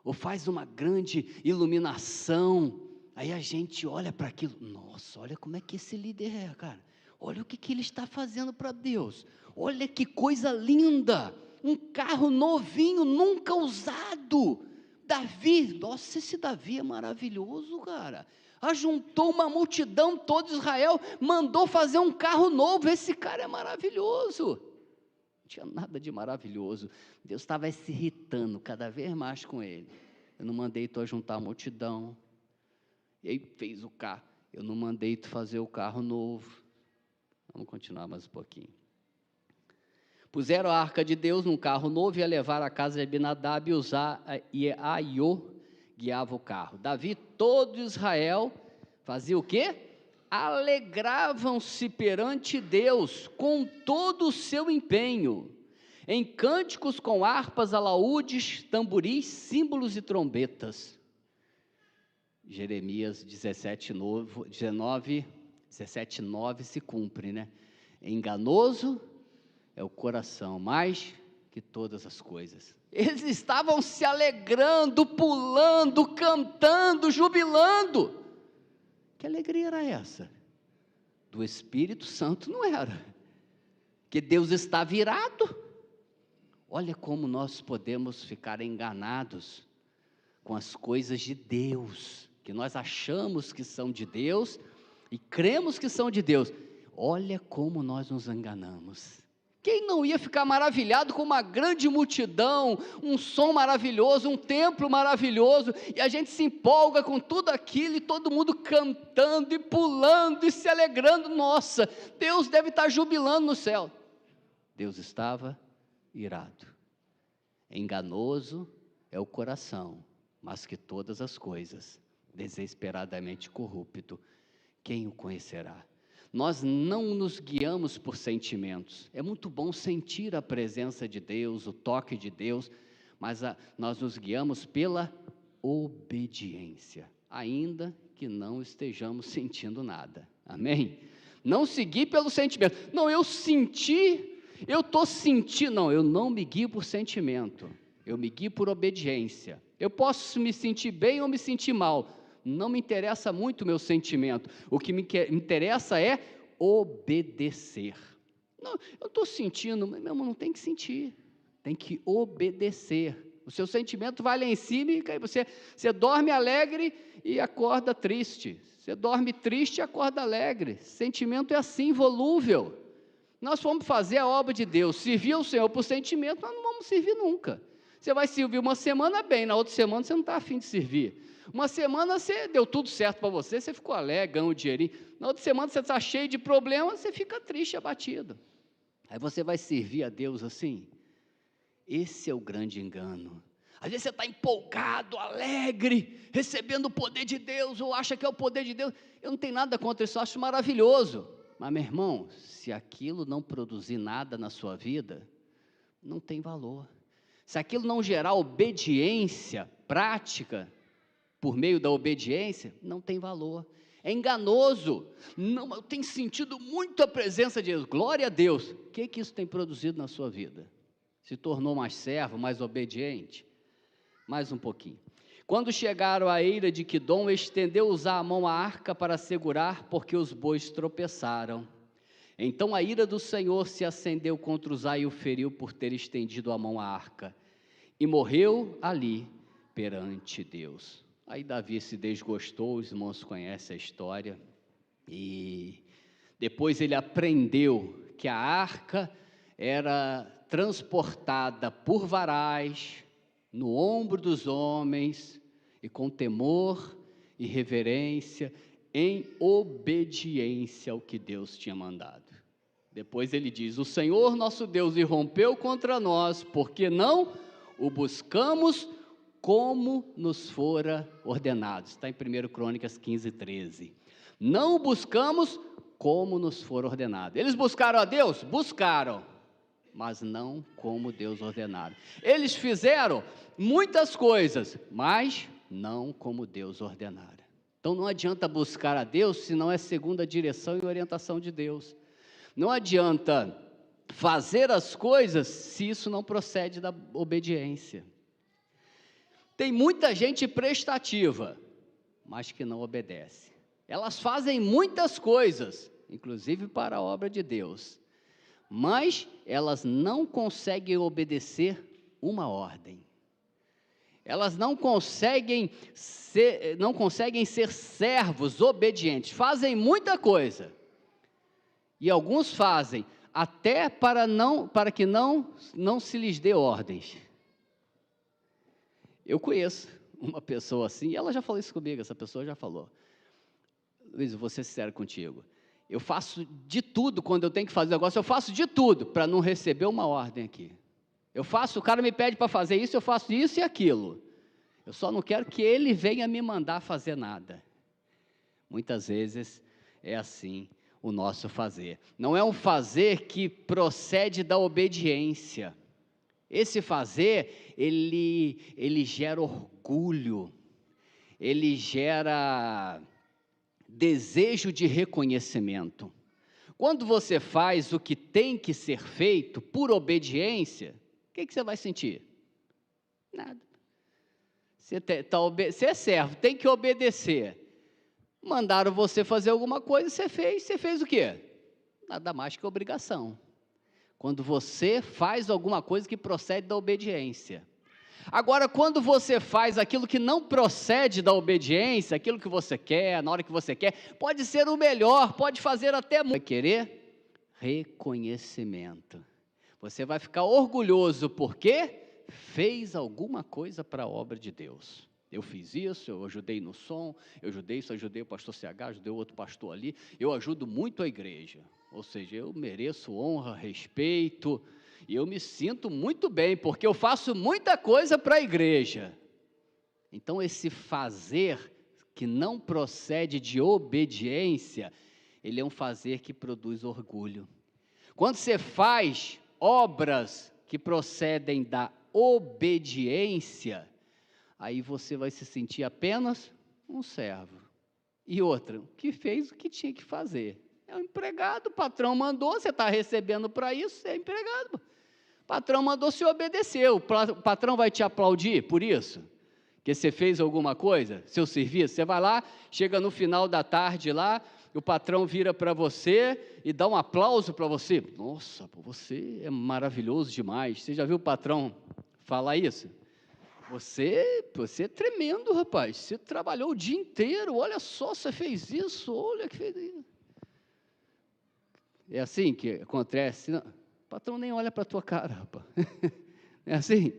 ou faz uma grande iluminação. Aí a gente olha para aquilo, nossa, olha como é que esse líder é, cara. Olha o que ele está fazendo para Deus. Olha que coisa linda, um carro novinho, nunca usado. Davi, nossa, esse Davi é maravilhoso, cara. Ajuntou uma multidão, todo Israel, mandou fazer um carro novo. Esse cara é maravilhoso. Não tinha nada de maravilhoso. Deus estava se irritando cada vez mais com ele. Eu não mandei tu ajuntar a multidão. E aí fez o carro. Eu não mandei tu fazer o carro novo. Vamos continuar mais um pouquinho. Puseram a arca de Deus num carro novo e a levar à casa de Abinadab e Aiô guiava o carro. Davi, todo Israel, fazia o quê? Alegravam-se perante Deus com todo o seu empenho, em cânticos com harpas, alaúdes, tamboris, símbolos e trombetas. Jeremias 17:9 se cumpre, né? Enganoso é o coração, mais que todas as coisas. Eles estavam se alegrando, pulando, cantando, jubilando. Que alegria era essa? Do Espírito Santo não era. Que Deus estava irado. Olha como nós podemos ficar enganados com as coisas de Deus, que nós achamos que são de Deus e cremos que são de Deus. Olha como nós nos enganamos. Quem não ia ficar maravilhado com uma grande multidão, um som maravilhoso, um templo maravilhoso, e a gente se empolga com tudo aquilo, e todo mundo cantando e pulando e se alegrando. Nossa, Deus deve estar jubilando no céu. Deus estava irado. Enganoso é o coração, mas que todas as coisas, desesperadamente corrupto, quem o conhecerá? Nós não nos guiamos por sentimentos. É muito bom sentir a presença de Deus, o toque de Deus, mas nós nos guiamos pela obediência, ainda que não estejamos sentindo nada. Amém? Não seguir pelo sentimento. Não, eu senti, eu estou sentindo. Não, eu não me guio por sentimento. Eu me guio por obediência. Eu posso me sentir bem ou me sentir mal. Não me interessa muito o meu sentimento. O que me interessa é obedecer. Não, eu estou sentindo, mas meu irmão, não tem que sentir. tem que obedecer. O seu sentimento vai lá em cima e você dorme alegre e acorda triste. Você dorme triste e acorda alegre. Sentimento é assim, volúvel. Nós vamos fazer a obra de Deus, servir ao Senhor por sentimento, nós não vamos servir nunca. Você vai servir uma semana bem, na outra semana você não está afim de servir. Uma semana você deu tudo certo para você, você ficou alegre, ganhou um dinheirinho. Na outra semana você está cheio de problemas, você fica triste, abatido. Aí você vai servir a Deus assim? Esse é o grande engano. Às vezes você está empolgado, alegre, recebendo o poder de Deus, ou acha que é o poder de Deus. Eu não tenho nada contra isso, eu acho maravilhoso. Mas, meu irmão, se aquilo não produzir nada na sua vida, não tem valor. Se aquilo não gerar obediência prática, por meio da obediência, não tem valor. É enganoso. Não, eu tenho sentido muito a presença de Deus. Glória a Deus. O que isso tem produzido na sua vida? Se tornou mais servo, mais obediente? Mais um pouquinho. Quando chegaram à eira de Quidom, estendeu a mão à arca para segurar, porque os bois tropeçaram. Então a ira do Senhor se acendeu contra Uzá e o feriu por ter estendido a mão à arca. E morreu ali perante Deus. Aí Davi se desgostou, os irmãos conhecem a história. E depois ele aprendeu que a arca era transportada por varais, no ombro dos homens, e com temor e reverência, em obediência ao que Deus tinha mandado. Depois ele diz: o Senhor nosso Deus irrompeu contra nós, porque não o buscamos como nos fora ordenado. Está em 1 Crônicas 15:13. Não o buscamos como nos fora ordenado. Eles buscaram a Deus? Buscaram, mas não como Deus ordenara. Eles fizeram muitas coisas, mas não como Deus ordenara. Então não adianta buscar a Deus se não é segundo a direção e orientação de Deus. Não adianta fazer as coisas se isso não procede da obediência. Tem muita gente prestativa, mas que não obedece. Elas fazem muitas coisas, inclusive para a obra de Deus, mas elas não conseguem obedecer uma ordem. Elas não conseguem ser servos obedientes. Fazem muita coisa. E alguns fazem até para que não se lhes dê ordens. Eu conheço uma pessoa assim, e ela já falou isso comigo, essa pessoa já falou. Luiz, eu vou ser sincero contigo. Eu faço de tudo, quando eu tenho que fazer um negócio, eu faço de tudo para não receber uma ordem aqui. O cara me pede para fazer isso, eu faço isso e aquilo. Eu só não quero que ele venha me mandar fazer nada. Muitas vezes é assim o nosso fazer. Não é um fazer que procede da obediência. Esse fazer, ele gera orgulho, ele gera desejo de reconhecimento. Quando você faz o que tem que ser feito por obediência, o que você vai sentir? Nada. Você é servo, tem que obedecer. Mandaram você fazer alguma coisa, você fez o quê? Nada mais que obrigação. Quando você faz alguma coisa que procede da obediência. Agora, quando você faz aquilo que não procede da obediência, aquilo que você quer, na hora que você quer, pode ser o melhor, pode fazer até muito. Vai querer reconhecimento. Você vai ficar orgulhoso porque fez alguma coisa para a obra de Deus. Eu fiz isso, eu ajudei no som, eu ajudei o pastor CH, ajudei o outro pastor ali, eu ajudo muito a igreja. Ou seja, eu mereço honra, respeito, e eu me sinto muito bem, porque eu faço muita coisa para a igreja. Então, esse fazer que não procede de obediência, ele é um fazer que produz orgulho. Quando você faz obras que procedem da obediência, aí você vai se sentir apenas um servo. E outra, que fez o que tinha que fazer. É um empregado, o patrão mandou, você está recebendo para isso, você é empregado. O patrão mandou, você obedeceu. O patrão vai te aplaudir por isso? Que você fez alguma coisa, seu serviço? Você vai lá, chega no final da tarde lá, o patrão vira para você e dá um aplauso para você. Nossa, você é maravilhoso demais. Você já viu o patrão falar isso? Você é tremendo, rapaz. Você trabalhou o dia inteiro. Olha só, você fez isso. Olha que fez isso. É assim que acontece? Não, o patrão nem olha para a tua cara, rapaz. É assim?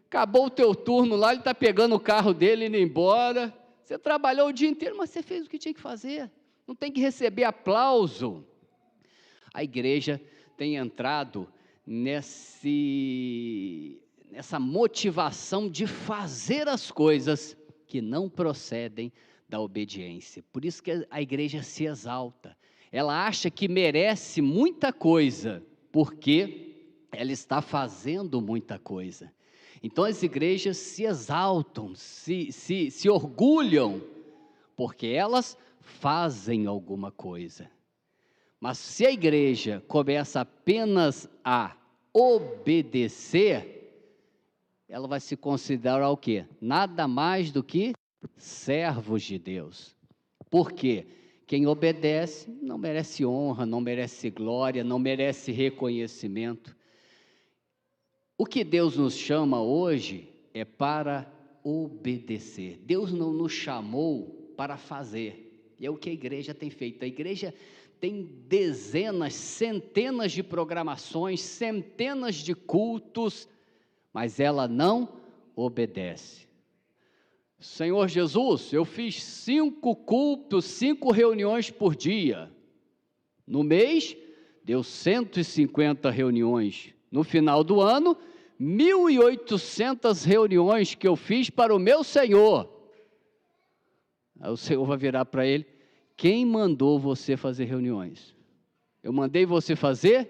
Acabou o teu turno lá, ele está pegando o carro dele e indo embora. Você trabalhou o dia inteiro, mas você fez o que tinha que fazer. Não tem que receber aplauso. A igreja tem entrado nessa motivação de fazer as coisas que não procedem da obediência. Por isso que a igreja se exalta. Ela acha que merece muita coisa, porque ela está fazendo muita coisa. Então as igrejas se exaltam, se orgulham, porque elas fazem alguma coisa. Mas se a igreja começa apenas a obedecer, ela vai se considerar o quê? Nada mais do que servos de Deus. Por quê? Quem obedece não merece honra, não merece glória, não merece reconhecimento. O que Deus nos chama hoje é para obedecer. Deus não nos chamou para fazer. E é o que a igreja tem feito. A igreja tem dezenas, centenas de programações, centenas de cultos, mas ela não obedece. Senhor Jesus, eu fiz 5 cultos, 5 reuniões por dia. No mês, deu 150 reuniões. No final do ano, 1.800 reuniões que eu fiz para o meu Senhor. Aí o Senhor vai virar para ele: quem mandou você fazer reuniões? Eu mandei você fazer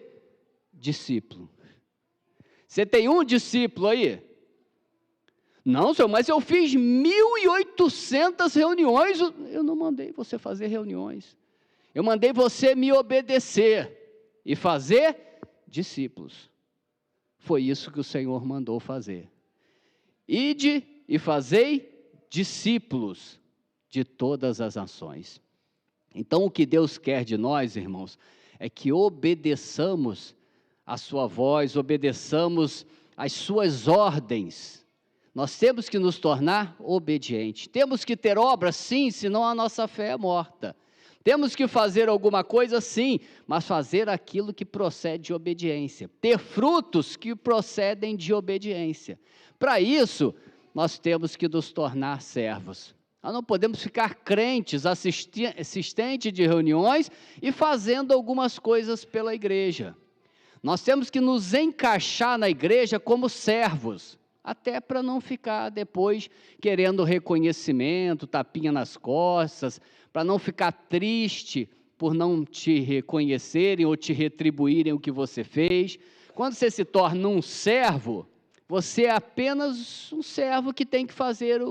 discípulo. Você tem um discípulo aí? Não, Senhor, mas eu fiz 1.800 reuniões. Eu não mandei você fazer reuniões. Eu mandei você me obedecer e fazer discípulos. Foi isso que o Senhor mandou fazer. Ide e fazei discípulos de todas as nações. Então, o que Deus quer de nós, irmãos, é que obedeçamos a sua voz, obedeçamos as suas ordens. Nós temos que nos tornar obedientes. Temos que ter obras, sim, senão a nossa fé é morta. Temos que fazer alguma coisa, sim, mas fazer aquilo que procede de obediência. Ter frutos que procedem de obediência. Para isso, nós temos que nos tornar servos. Nós não podemos ficar crentes, assistentes de reuniões e fazendo algumas coisas pela igreja. Nós temos que nos encaixar na igreja como servos, até para não ficar depois querendo reconhecimento, tapinha nas costas, para não ficar triste por não te reconhecerem ou te retribuírem o que você fez. Quando você se torna um servo, você é apenas um servo que tem que fazer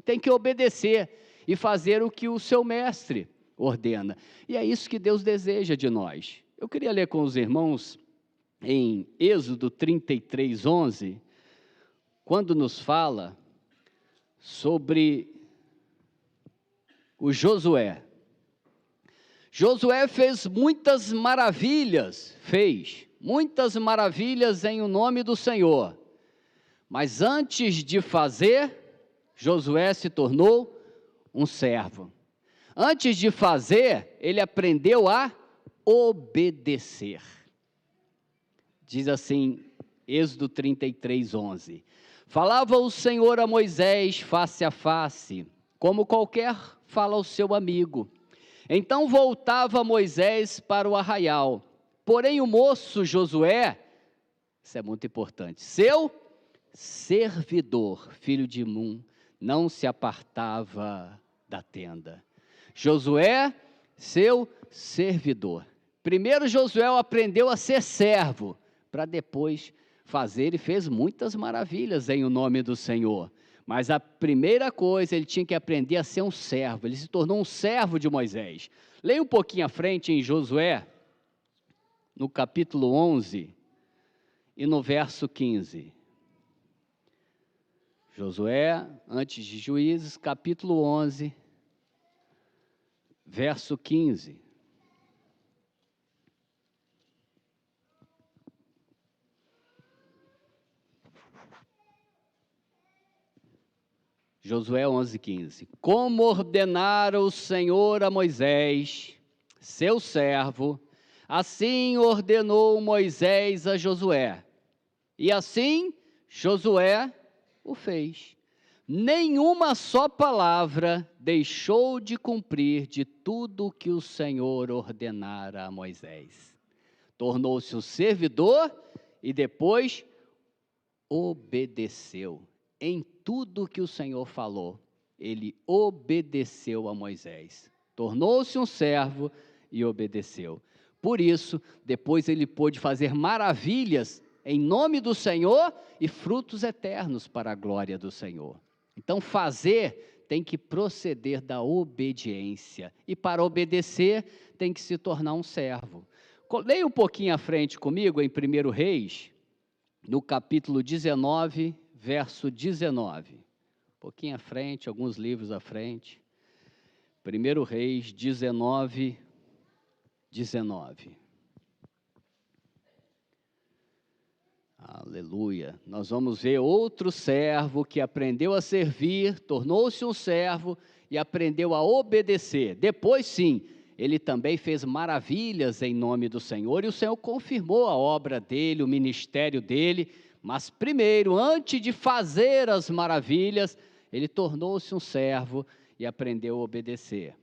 tem que obedecer e fazer o que o seu mestre ordena. E é isso que Deus deseja de nós. Eu queria ler com os irmãos em Êxodo 33, 11, quando nos fala sobre o Josué. Josué fez muitas maravilhas, em o nome do Senhor. Mas antes de fazer, Josué se tornou um servo. Antes de fazer, ele aprendeu a obedecer. Diz assim, Êxodo 33, 11. Falava o Senhor a Moisés face a face, como qualquer fala ao seu amigo. Então voltava Moisés para o arraial. Porém o moço Josué, isso é muito importante, seu servidor, filho de Nun, não se apartava da tenda. Josué, seu servidor. Primeiro Josué aprendeu a ser servo, para depois fazer, e fez muitas maravilhas em o nome do Senhor. Mas a primeira coisa, ele tinha que aprender a ser um servo. Ele se tornou um servo de Moisés. Leia um pouquinho à frente em Josué, no capítulo 11 e no verso 15. Josué, antes de Juízes, capítulo 11, verso 15. Josué 11:15. Como ordenara o Senhor a Moisés, seu servo, assim ordenou Moisés a Josué. E assim Josué o fez. Nenhuma só palavra deixou de cumprir de tudo o que o Senhor ordenara a Moisés. Tornou-se um servidor e depois obedeceu. Em tudo que o Senhor falou, ele obedeceu a Moisés. Tornou-se um servo e obedeceu. Por isso, depois ele pôde fazer maravilhas em nome do Senhor e frutos eternos para a glória do Senhor. Então, fazer tem que proceder da obediência. E para obedecer, tem que se tornar um servo. Leia um pouquinho à frente comigo em 1 Reis, no capítulo 19, verso 19. Um pouquinho à frente, alguns livros à frente. 1 Reis 19, 19. Aleluia. Nós vamos ver outro servo que aprendeu a servir, tornou-se um servo e aprendeu a obedecer. Depois, sim, ele também fez maravilhas em nome do Senhor e o Senhor confirmou a obra dele, o ministério dele. Mas primeiro, antes de fazer as maravilhas, ele tornou-se um servo e aprendeu a obedecer.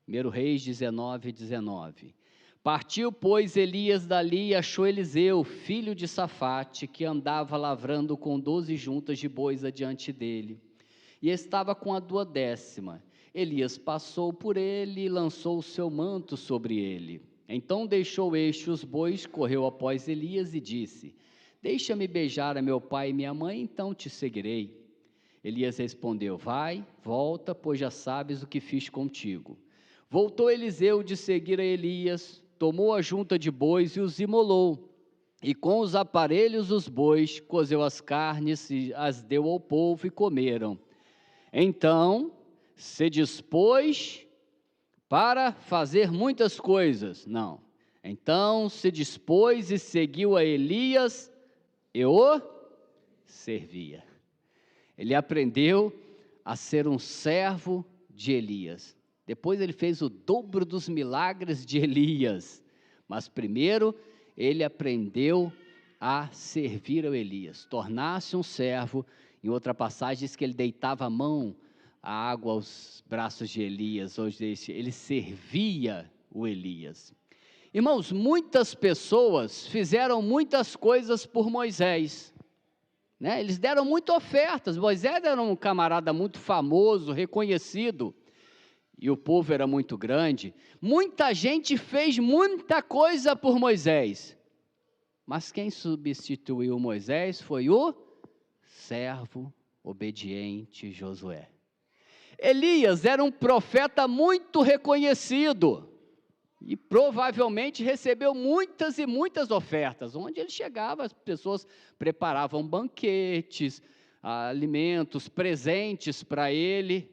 1 Reis 19, 19. Partiu, pois, Elias dali e achou Eliseu, filho de Safate, que andava lavrando com 12 juntas de bois adiante dele. E estava com a 12ª. Elias passou por ele e lançou o seu manto sobre ele. Então deixou este os bois, correu após Elias e disse: Deixa-me beijar a meu pai e minha mãe, então te seguirei. Elias respondeu: Vai, volta, pois já sabes o que fiz contigo. Voltou Eliseu de seguir a Elias, tomou a junta de bois e os imolou. E com os aparelhos dos bois, cozeu as carnes e as deu ao povo e comeram. Então se dispôs para fazer muitas coisas. Não. Então se dispôs e seguiu a Elias e o servia. Ele aprendeu a ser um servo de Elias. Depois ele fez o dobro dos milagres de Elias. Mas primeiro ele aprendeu a servir ao Elias, tornar-se um servo. Em outra passagem diz que ele deitava a mão, a água aos braços de Elias. Hoje ele servia o Elias. Irmãos, muitas pessoas fizeram muitas coisas por Moisés, né? Eles deram muitas ofertas. Moisés era um camarada muito famoso, reconhecido, e o povo era muito grande. Muita gente fez muita coisa por Moisés, mas quem substituiu Moisés foi o servo obediente Josué. Elias era um profeta muito reconhecido, e provavelmente recebeu muitas e muitas ofertas. Onde ele chegava, as pessoas preparavam banquetes, alimentos, presentes para ele.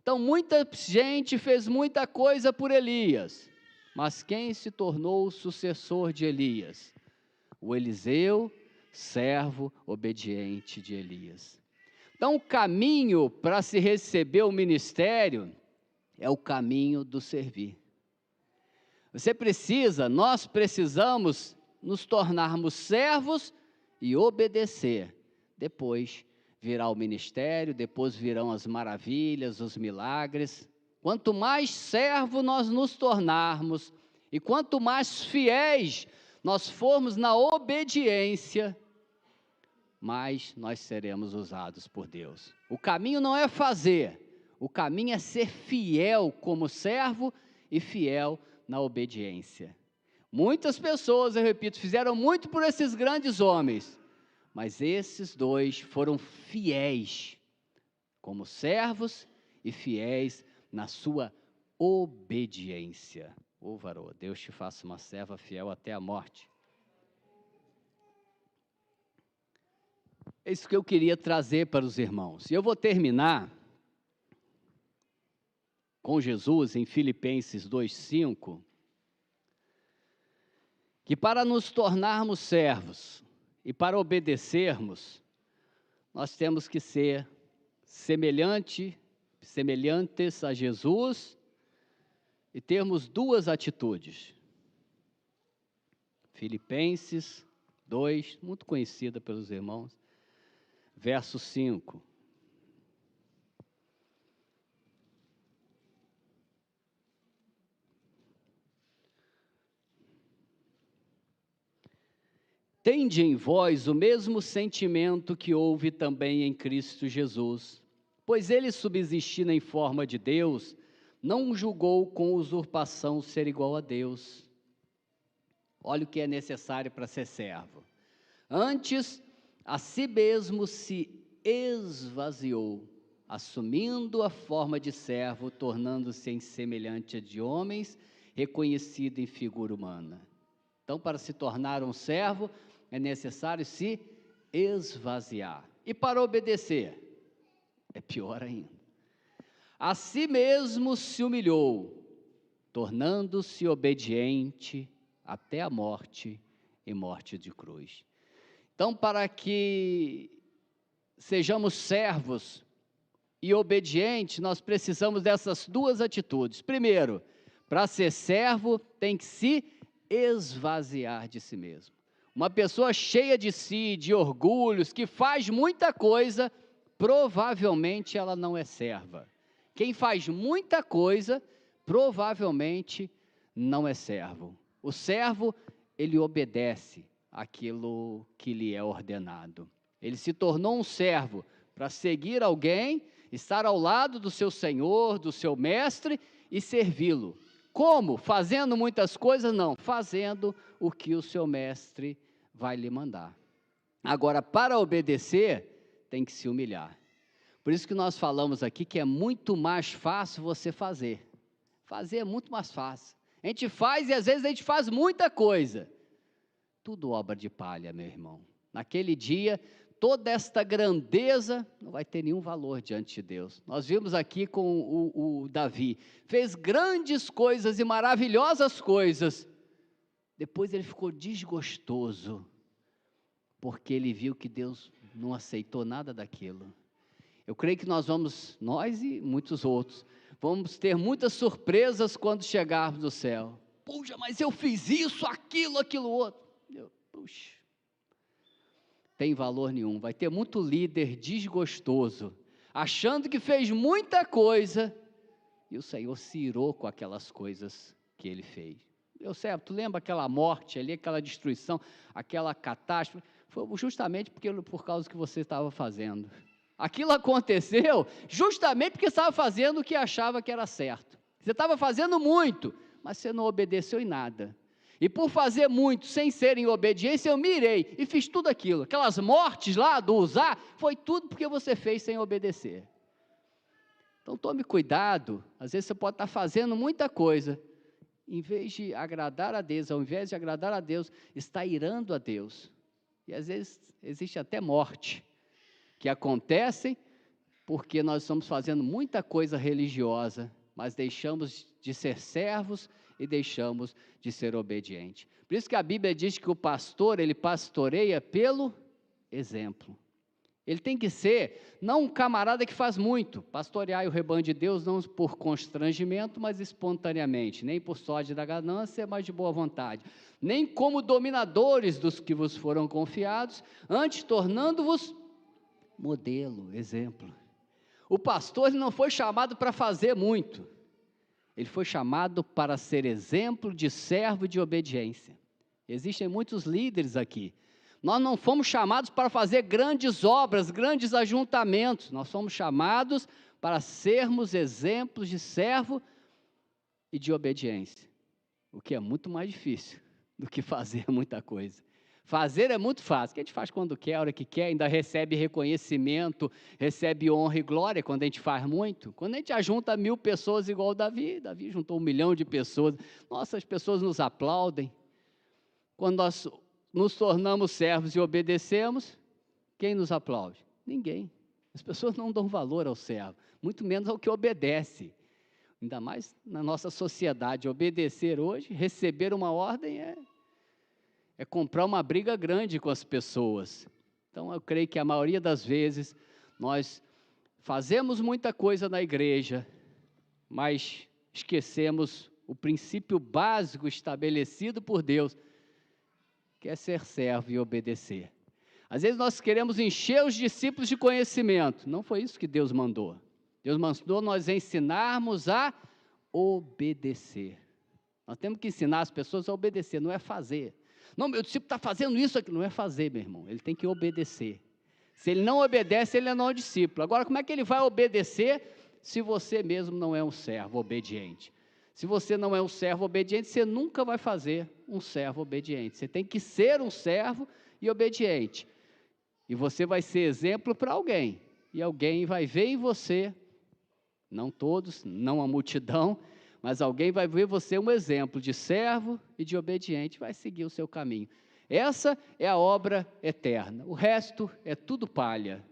Então, muita gente fez muita coisa por Elias. Mas quem se tornou o sucessor de Elias? O Eliseu, servo obediente de Elias. Então, o caminho para se receber o ministério é o caminho do servir. Nós precisamos nos tornarmos servos e obedecer. Depois virá o ministério, depois virão as maravilhas, os milagres. Quanto mais servo nós nos tornarmos e quanto mais fiéis nós formos na obediência, mais nós seremos usados por Deus. O caminho não é fazer, o caminho é ser fiel como servo e fiel na obediência. Muitas pessoas, eu repito, fizeram muito por esses grandes homens, mas esses dois foram fiéis como servos e fiéis na sua obediência. Ô varô, Deus te faça uma serva fiel até a morte. É isso que eu queria trazer para os irmãos. E eu vou terminar com Jesus em Filipenses 2:5, que para nos tornarmos servos e para obedecermos, nós temos que ser semelhantes a Jesus e termos duas atitudes. Filipenses 2, muito conhecida pelos irmãos, verso 5. Tende em vós o mesmo sentimento que houve também em Cristo Jesus, pois ele, subsistindo em forma de Deus, não julgou com usurpação ser igual a Deus. Olha o que é necessário para ser servo. Antes, a si mesmo se esvaziou, assumindo a forma de servo, tornando-se em semelhante de homens, reconhecido em figura humana. Então, para se tornar um servo, é necessário se esvaziar. E para obedecer, é pior ainda. A si mesmo se humilhou, tornando-se obediente até a morte e morte de cruz. Então, para que sejamos servos e obedientes, nós precisamos dessas duas atitudes. Primeiro, para ser servo, tem que se esvaziar de si mesmo. Uma pessoa cheia de si, de orgulhos, que faz muita coisa, provavelmente ela não é serva. Quem faz muita coisa, provavelmente não é servo. O servo, ele obedece aquilo que lhe é ordenado. Ele se tornou um servo para seguir alguém, estar ao lado do seu senhor, do seu mestre e servi-lo. Como? Fazendo muitas coisas? Não, fazendo o que o seu mestre vai lhe mandar. Agora, para obedecer, tem que se humilhar. Por isso que nós falamos aqui que é muito mais fácil você fazer. Fazer é muito mais fácil. A gente faz e às vezes a gente faz muita coisa. Tudo obra de palha, meu irmão. Naquele dia, toda esta grandeza não vai ter nenhum valor diante de Deus. Nós vimos aqui com o Davi. Fez grandes coisas e maravilhosas coisas. Depois ele ficou desgostoso, porque ele viu que Deus não aceitou nada daquilo. Eu creio que nós e muitos outros, vamos ter muitas surpresas quando chegarmos no céu. Puxa, mas eu fiz isso, aquilo outro. Puxa, tem valor nenhum. Vai ter muito líder desgostoso, achando que fez muita coisa, e o Senhor se irou com aquelas coisas que ele fez. Meu servo, tu lembra aquela morte ali, aquela destruição, aquela catástrofe? Foi justamente por causa que você estava fazendo. Aquilo aconteceu justamente porque estava fazendo o que achava que era certo. Você estava fazendo muito, mas você não obedeceu em nada. E por fazer muito, sem ser em obediência, eu me irei e fiz tudo aquilo. Aquelas mortes lá do Uzá, foi tudo porque você fez sem obedecer. Então tome cuidado, às vezes você pode estar fazendo muita coisa, em vez de agradar a Deus, ao invés de agradar a Deus, está irando a Deus. E às vezes existe até morte, que acontecem porque nós estamos fazendo muita coisa religiosa, mas deixamos de ser servos e deixamos de ser obedientes. Por isso que a Bíblia diz que o pastor, ele pastoreia pelo exemplo. Ele tem que ser, não um camarada que faz muito, pastorear o rebanho de Deus não por constrangimento, mas espontaneamente, nem por sorte da ganância, mas de boa vontade, nem como dominadores dos que vos foram confiados, antes tornando-vos modelo, exemplo. O pastor ele não foi chamado para fazer muito, ele foi chamado para ser exemplo de servo e de obediência. Existem muitos líderes aqui. Nós não fomos chamados para fazer grandes obras, grandes ajuntamentos. Nós fomos chamados para sermos exemplos de servo e de obediência. O que é muito mais difícil do que fazer muita coisa. Fazer é muito fácil, que a gente faz quando quer, a hora que quer, ainda recebe reconhecimento, recebe honra e glória quando a gente faz muito. Quando a gente ajunta 1000 pessoas igual o Davi juntou 1 milhão de pessoas, nossa, as pessoas nos aplaudem. Quando nós nos tornamos servos e obedecemos, quem nos aplaude? Ninguém. As pessoas não dão valor ao servo, muito menos ao que obedece. Ainda mais na nossa sociedade, obedecer hoje, receber uma ordem é comprar uma briga grande com as pessoas. Então, eu creio que a maioria das vezes, nós fazemos muita coisa na igreja, mas esquecemos o princípio básico estabelecido por Deus, que é ser servo e obedecer. Às vezes nós queremos encher os discípulos de conhecimento, não foi isso que Deus mandou. Deus mandou nós ensinarmos a obedecer. Nós temos que ensinar as pessoas a obedecer, não é fazer. Não, meu discípulo está fazendo isso aqui. Não é fazer, meu irmão, ele tem que obedecer. Se ele não obedece, ele não é um discípulo. Agora, como é que ele vai obedecer se você mesmo não é um servo obediente? Se você não é um servo obediente, você nunca vai fazer um servo obediente. Você tem que ser um servo e obediente. E você vai ser exemplo para alguém. E alguém vai ver em você, não todos, não a multidão, mas alguém vai ver você um exemplo de servo e de obediente, vai seguir o seu caminho. Essa é a obra eterna. O resto é tudo palha,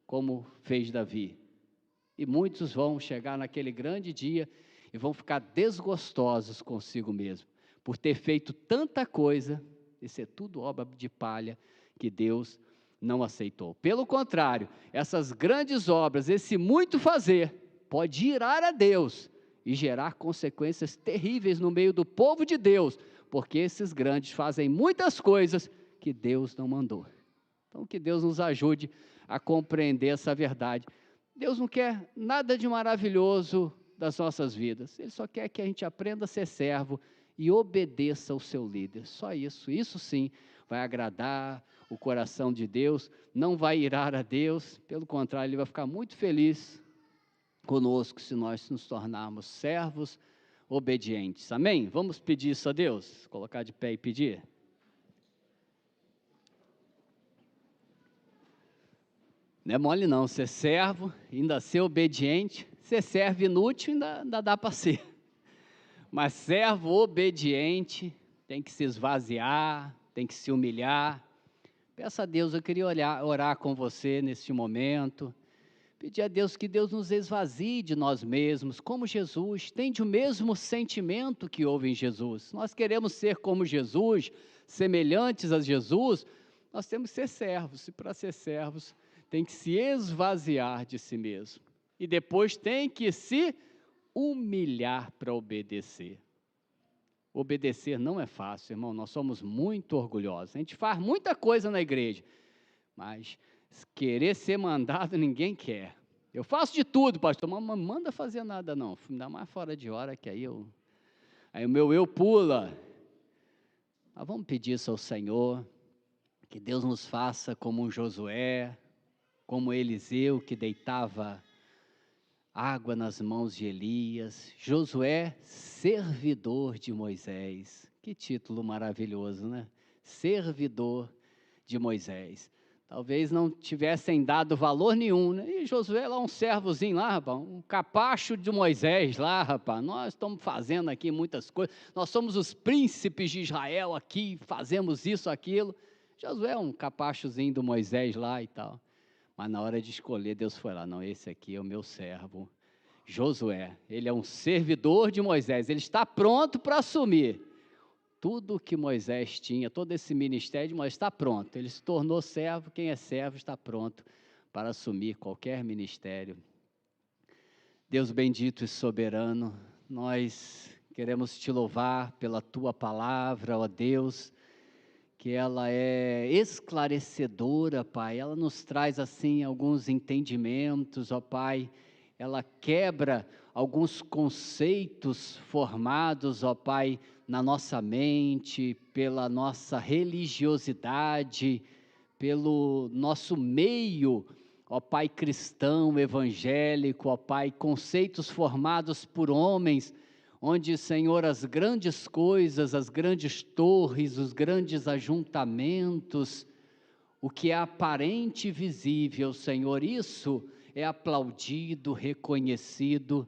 como fez Davi. E muitos vão chegar naquele grande dia e vão ficar desgostosos consigo mesmo, por ter feito tanta coisa, isso é tudo obra de palha que Deus não aceitou. Pelo contrário, essas grandes obras, esse muito fazer, pode irar a Deus e gerar consequências terríveis no meio do povo de Deus, porque esses grandes fazem muitas coisas que Deus não mandou. Então, que Deus nos ajude a compreender essa verdade. Deus não quer nada de maravilhoso das nossas vidas, Ele só quer que a gente aprenda a ser servo e obedeça ao seu líder, só isso. Isso sim vai agradar o coração de Deus, não vai irar a Deus, pelo contrário, Ele vai ficar muito feliz conosco se nós nos tornarmos servos obedientes, amém? Vamos pedir isso a Deus, colocar de pé e pedir. Não é mole não, ser servo, ainda ser obediente, ser servo inútil ainda dá para ser, mas servo obediente tem que se esvaziar, tem que se humilhar. Peça a Deus, eu queria orar com você neste momento, pedir a Deus que Deus nos esvazie de nós mesmos, como Jesus, tende o mesmo sentimento que houve em Jesus. Nós queremos ser como Jesus, semelhantes a Jesus, nós temos que ser servos, e para ser servos, tem que se esvaziar de si mesmo, e depois tem que se humilhar para obedecer. Obedecer não é fácil, irmão, nós somos muito orgulhosos, a gente faz muita coisa na igreja, mas querer ser mandado ninguém quer. Eu faço de tudo, pastor, mas não manda fazer nada não, ainda mais fora de hora, que aí o meu eu pula. Mas vamos pedir isso ao Senhor, que Deus nos faça como um Josué, como Eliseu, que deitava água nas mãos de Elias. Josué, servidor de Moisés. Que título maravilhoso, né? Servidor de Moisés. Talvez não tivessem dado valor nenhum, né? E Josué lá, um servozinho lá, rapaz, um capacho de Moisés lá, rapaz. Nós estamos fazendo aqui muitas coisas. Nós somos os príncipes de Israel aqui, fazemos isso, aquilo. Josué é um capachozinho do Moisés lá e tal. Mas na hora de escolher, Deus foi lá, não, esse aqui é o meu servo, Josué, ele é um servidor de Moisés, ele está pronto para assumir tudo que Moisés tinha, todo esse ministério de Moisés está pronto, ele se tornou servo, quem é servo está pronto para assumir qualquer ministério. Deus bendito e soberano, nós queremos te louvar pela tua palavra, ó Deus, que ela é esclarecedora, Pai, ela nos traz assim alguns entendimentos, ó Pai, ela quebra alguns conceitos formados, ó Pai, na nossa mente, pela nossa religiosidade, pelo nosso meio, ó Pai, cristão, evangélico, ó Pai, conceitos formados por homens, onde, Senhor, as grandes coisas, as grandes torres, os grandes ajuntamentos, o que é aparente e visível, Senhor, isso é aplaudido, reconhecido,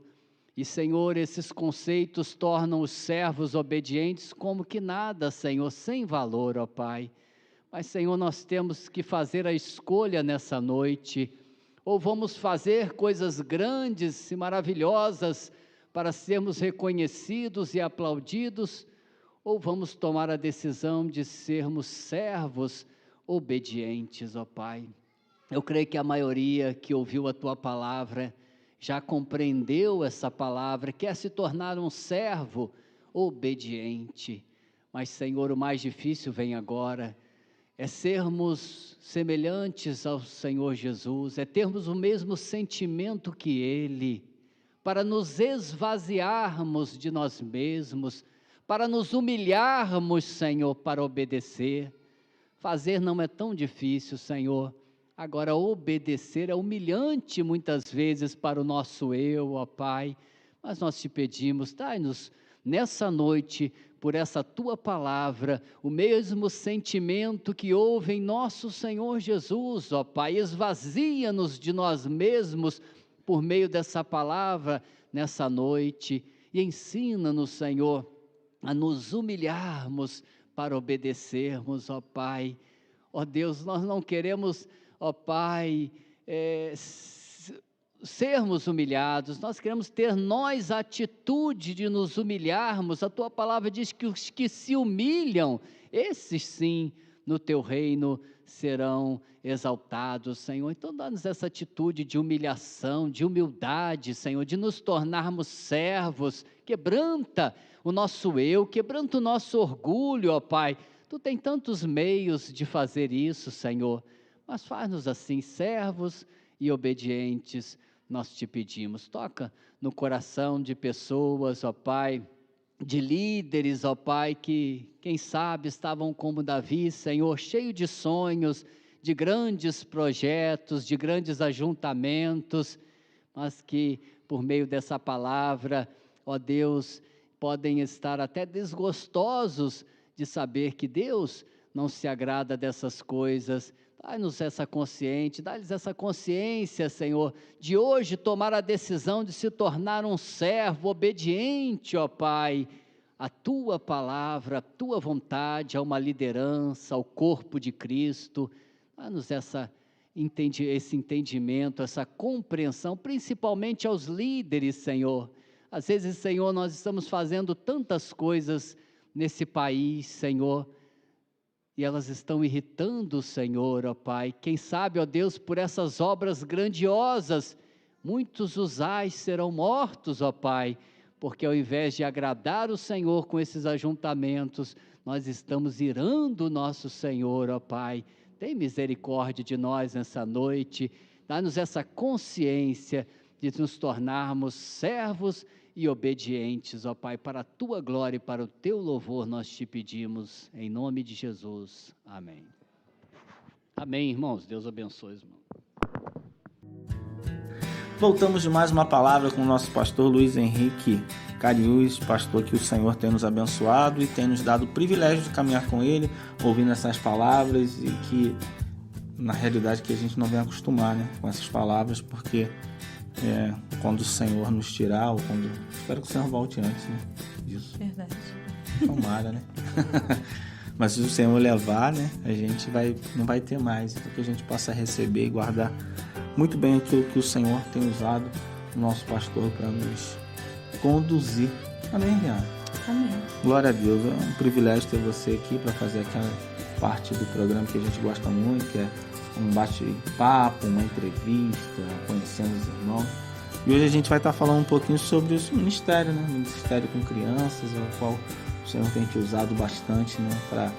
e, Senhor, esses conceitos tornam os servos obedientes como que nada, Senhor, sem valor, ó Pai. Mas, Senhor, nós temos que fazer a escolha nessa noite, ou vamos fazer coisas grandes e maravilhosas para sermos reconhecidos e aplaudidos, ou vamos tomar a decisão de sermos servos obedientes, ó Pai? Eu creio que a maioria que ouviu a Tua palavra já compreendeu essa palavra, quer se tornar um servo obediente. Mas, Senhor, o mais difícil vem agora, é sermos semelhantes ao Senhor Jesus, é termos o mesmo sentimento que Ele, para nos esvaziarmos de nós mesmos, para nos humilharmos, Senhor, para obedecer. Fazer não é tão difícil, Senhor. Agora, obedecer é humilhante muitas vezes para o nosso eu, ó Pai. Mas nós te pedimos, dai-nos nessa noite, por essa Tua palavra, o mesmo sentimento que houve em nosso Senhor Jesus, ó Pai. Esvazia-nos de nós mesmos por meio dessa palavra nessa noite. E ensina-nos, Senhor, a nos humilharmos para obedecermos, ó Pai. Ó Deus, nós não queremos, ó Pai, sermos humilhados, nós queremos ter nós a atitude de nos humilharmos. A Tua palavra diz que os que se humilham, esses sim, no Teu reino serão exaltados, Senhor. Então dá-nos essa atitude de humilhação, de humildade, Senhor, de nos tornarmos servos. Quebranta o nosso eu, quebranta o nosso orgulho, ó Pai. Tu tem tantos meios de fazer isso, Senhor, mas faz-nos assim, servos e obedientes, nós te pedimos. Toca no coração de pessoas, ó Pai, de líderes, ó Pai, que, quem sabe, estavam como Davi, Senhor, cheio de sonhos, de grandes projetos, de grandes ajuntamentos, mas que, por meio dessa palavra, ó Deus, podem estar até desgostosos de saber que Deus não se agrada dessas coisas. Dá-nos essa consciência, dá-lhes essa consciência, Senhor, de hoje tomar a decisão de se tornar um servo obediente, ó Pai, à Tua palavra, à Tua vontade, a uma liderança, ao corpo de Cristo. Dá-nos esse entendimento, essa compreensão, principalmente aos líderes, Senhor. Às vezes, Senhor, nós estamos fazendo tantas coisas nesse país, Senhor, e elas estão irritando o Senhor, ó Pai. Quem sabe, ó Deus, por essas obras grandiosas, muitos usais serão mortos, ó Pai, porque ao invés de agradar o Senhor com esses ajuntamentos, nós estamos irando o nosso Senhor, ó Pai. Tem misericórdia de nós nessa noite, dá-nos essa consciência de nos tornarmos servos e obedientes, ó Pai, para a Tua glória e para o Teu louvor nós te pedimos, em nome de Jesus, amém. Amém, irmãos, Deus abençoe, irmão. Voltamos de mais uma palavra com o nosso pastor Luiz Henrique Cariús, pastor que o Senhor tem nos abençoado e tem nos dado o privilégio de caminhar com Ele, ouvindo essas palavras, e que, na realidade, que a gente não vem acostumar, né, com essas palavras, porque quando o Senhor nos tirar, ou quando... Espero que o Senhor volte antes, né? Disso. Verdade. Tomara, né? Mas se o Senhor levar, né? A gente não vai ter mais. Então que a gente possa receber e guardar muito bem aquilo que o Senhor tem usado o nosso pastor para nos conduzir. Amém, Rihanna? Amém. Glória a Deus. É um privilégio ter você aqui para fazer aquela parte do programa que a gente gosta muito, que é um bate-papo, uma entrevista, conhecendo os irmãos. E hoje a gente vai estar falando um pouquinho sobre o ministério, né? Ministério com crianças, o qual o Senhor tem te usado bastante, né? Para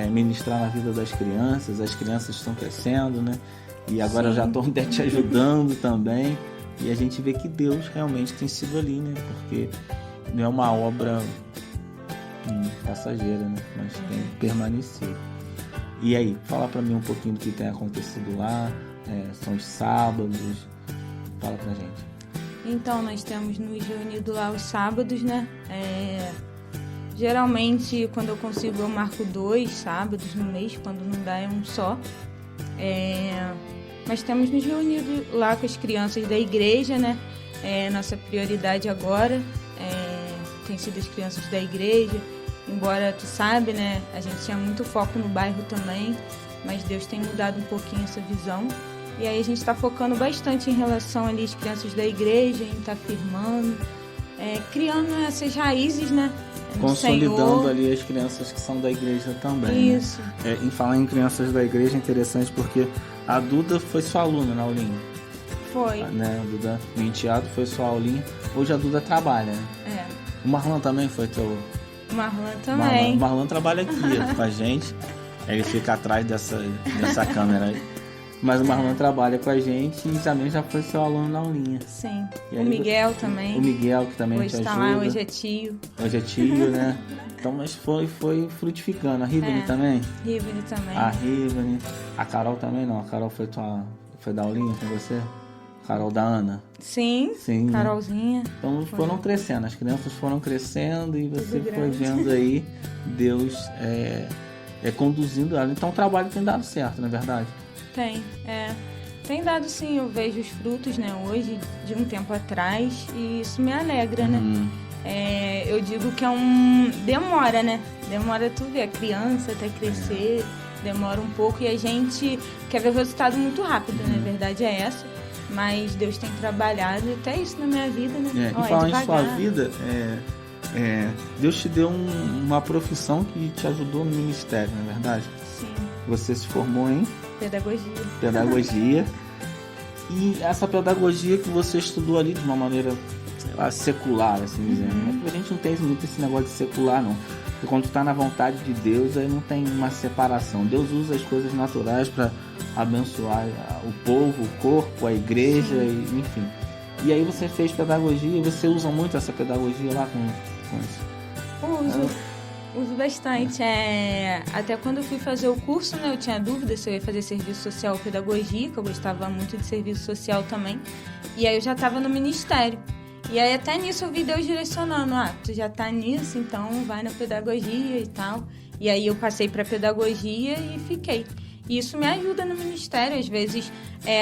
ministrar na vida das crianças. As crianças estão crescendo, né? E agora já estão até te ajudando também. E a gente vê que Deus realmente tem sido ali, né? Porque não é uma obra passageira, né? Mas tem que permanecer. E aí, fala para mim um pouquinho do que tem acontecido lá, são os sábados, fala pra gente. Então, nós temos nos reunido lá os sábados, né? Geralmente, quando eu consigo, eu marco 2 sábados no mês, quando não dá é um só. Mas temos nos reunido lá com as crianças da igreja, né? Nossa prioridade agora tem sido as crianças da igreja. Embora, tu sabe, né, a gente tinha muito foco no bairro também, mas Deus tem mudado um pouquinho essa visão. E aí a gente está focando bastante em relação ali às crianças da igreja, em estar firmando, criando essas raízes, né? No Consolidando Senhor. ali as crianças que são da igreja também. Isso. Né? Em falar em crianças da igreja é interessante porque a Duda foi sua aluna na aulinha. Foi. Né? A Duda, o enteado foi sua aulinha. Hoje a Duda trabalha, né? É. O Marlon também foi teu... O Marlon também. O Marlon trabalha aqui com a gente. Ele fica atrás dessa câmera aí. Mas o Marlon trabalha com a gente e também já foi seu aluno na aulinha. Sim. E O aí, Miguel também. O Miguel, que também Hoje te tá ajuda. lá, hoje é tio. Hoje é tio, né? Então, mas foi frutificando. A Rivani também? Rivani também. A Rivani. A Carol também não. A Carol foi da aulinha com você? Carol da Ana? Sim. Sim. Carolzinha. Então foram crescendo. As crianças foram crescendo e você Tudo foi grande. vendo aí Deus conduzindo ela. Então o trabalho tem dado certo, não é verdade? Tem dado sim, eu vejo os frutos, né, hoje, de um tempo atrás, e isso me alegra, né? Eu digo que demora, né? Demora tu ver a criança até crescer, demora um pouco, e a gente quer ver o resultado muito rápido, né? A verdade é essa. Mas Deus tem trabalhado, e até isso na minha vida, né? E falando em sua vida, Deus te deu uma profissão que te ajudou no ministério, não é verdade? Sim. Você se formou em Pedagogia. E essa pedagogia que você estudou ali de uma maneira, sei lá, secular, assim dizendo. A gente não tem muito esse negócio de secular, não. Porque quando tu tá na vontade de Deus, aí não tem uma separação. Deus usa as coisas naturais para abençoar o povo, o corpo, a igreja, enfim. E aí você fez pedagogia e você usa muito essa pedagogia lá com isso? Uso bastante. Até quando eu fui fazer o curso, né, eu tinha dúvida se eu ia fazer serviço social ou pedagogia, que eu gostava muito de serviço social também. E aí eu já estava no ministério. E aí até nisso eu vi Deus direcionando. Tu já tá nisso, então vai na pedagogia e tal. E aí eu passei para pedagogia e fiquei. E isso me ajuda no ministério, às vezes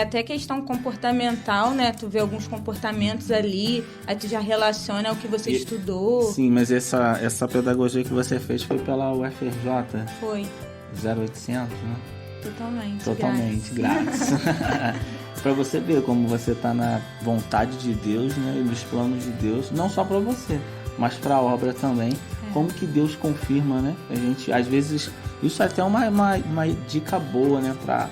até questão comportamental, né? Tu vê alguns comportamentos ali, aí tu já relaciona ao que você estudou. Sim, mas essa pedagogia que você fez foi pela UFRJ? Foi. 0800, né? Totalmente grátis. Para você ver como você tá na vontade de Deus, né? E nos planos de Deus, não só para você, mas para a obra também. Como que Deus confirma, né? A gente, às vezes, isso é até uma dica boa, né? Para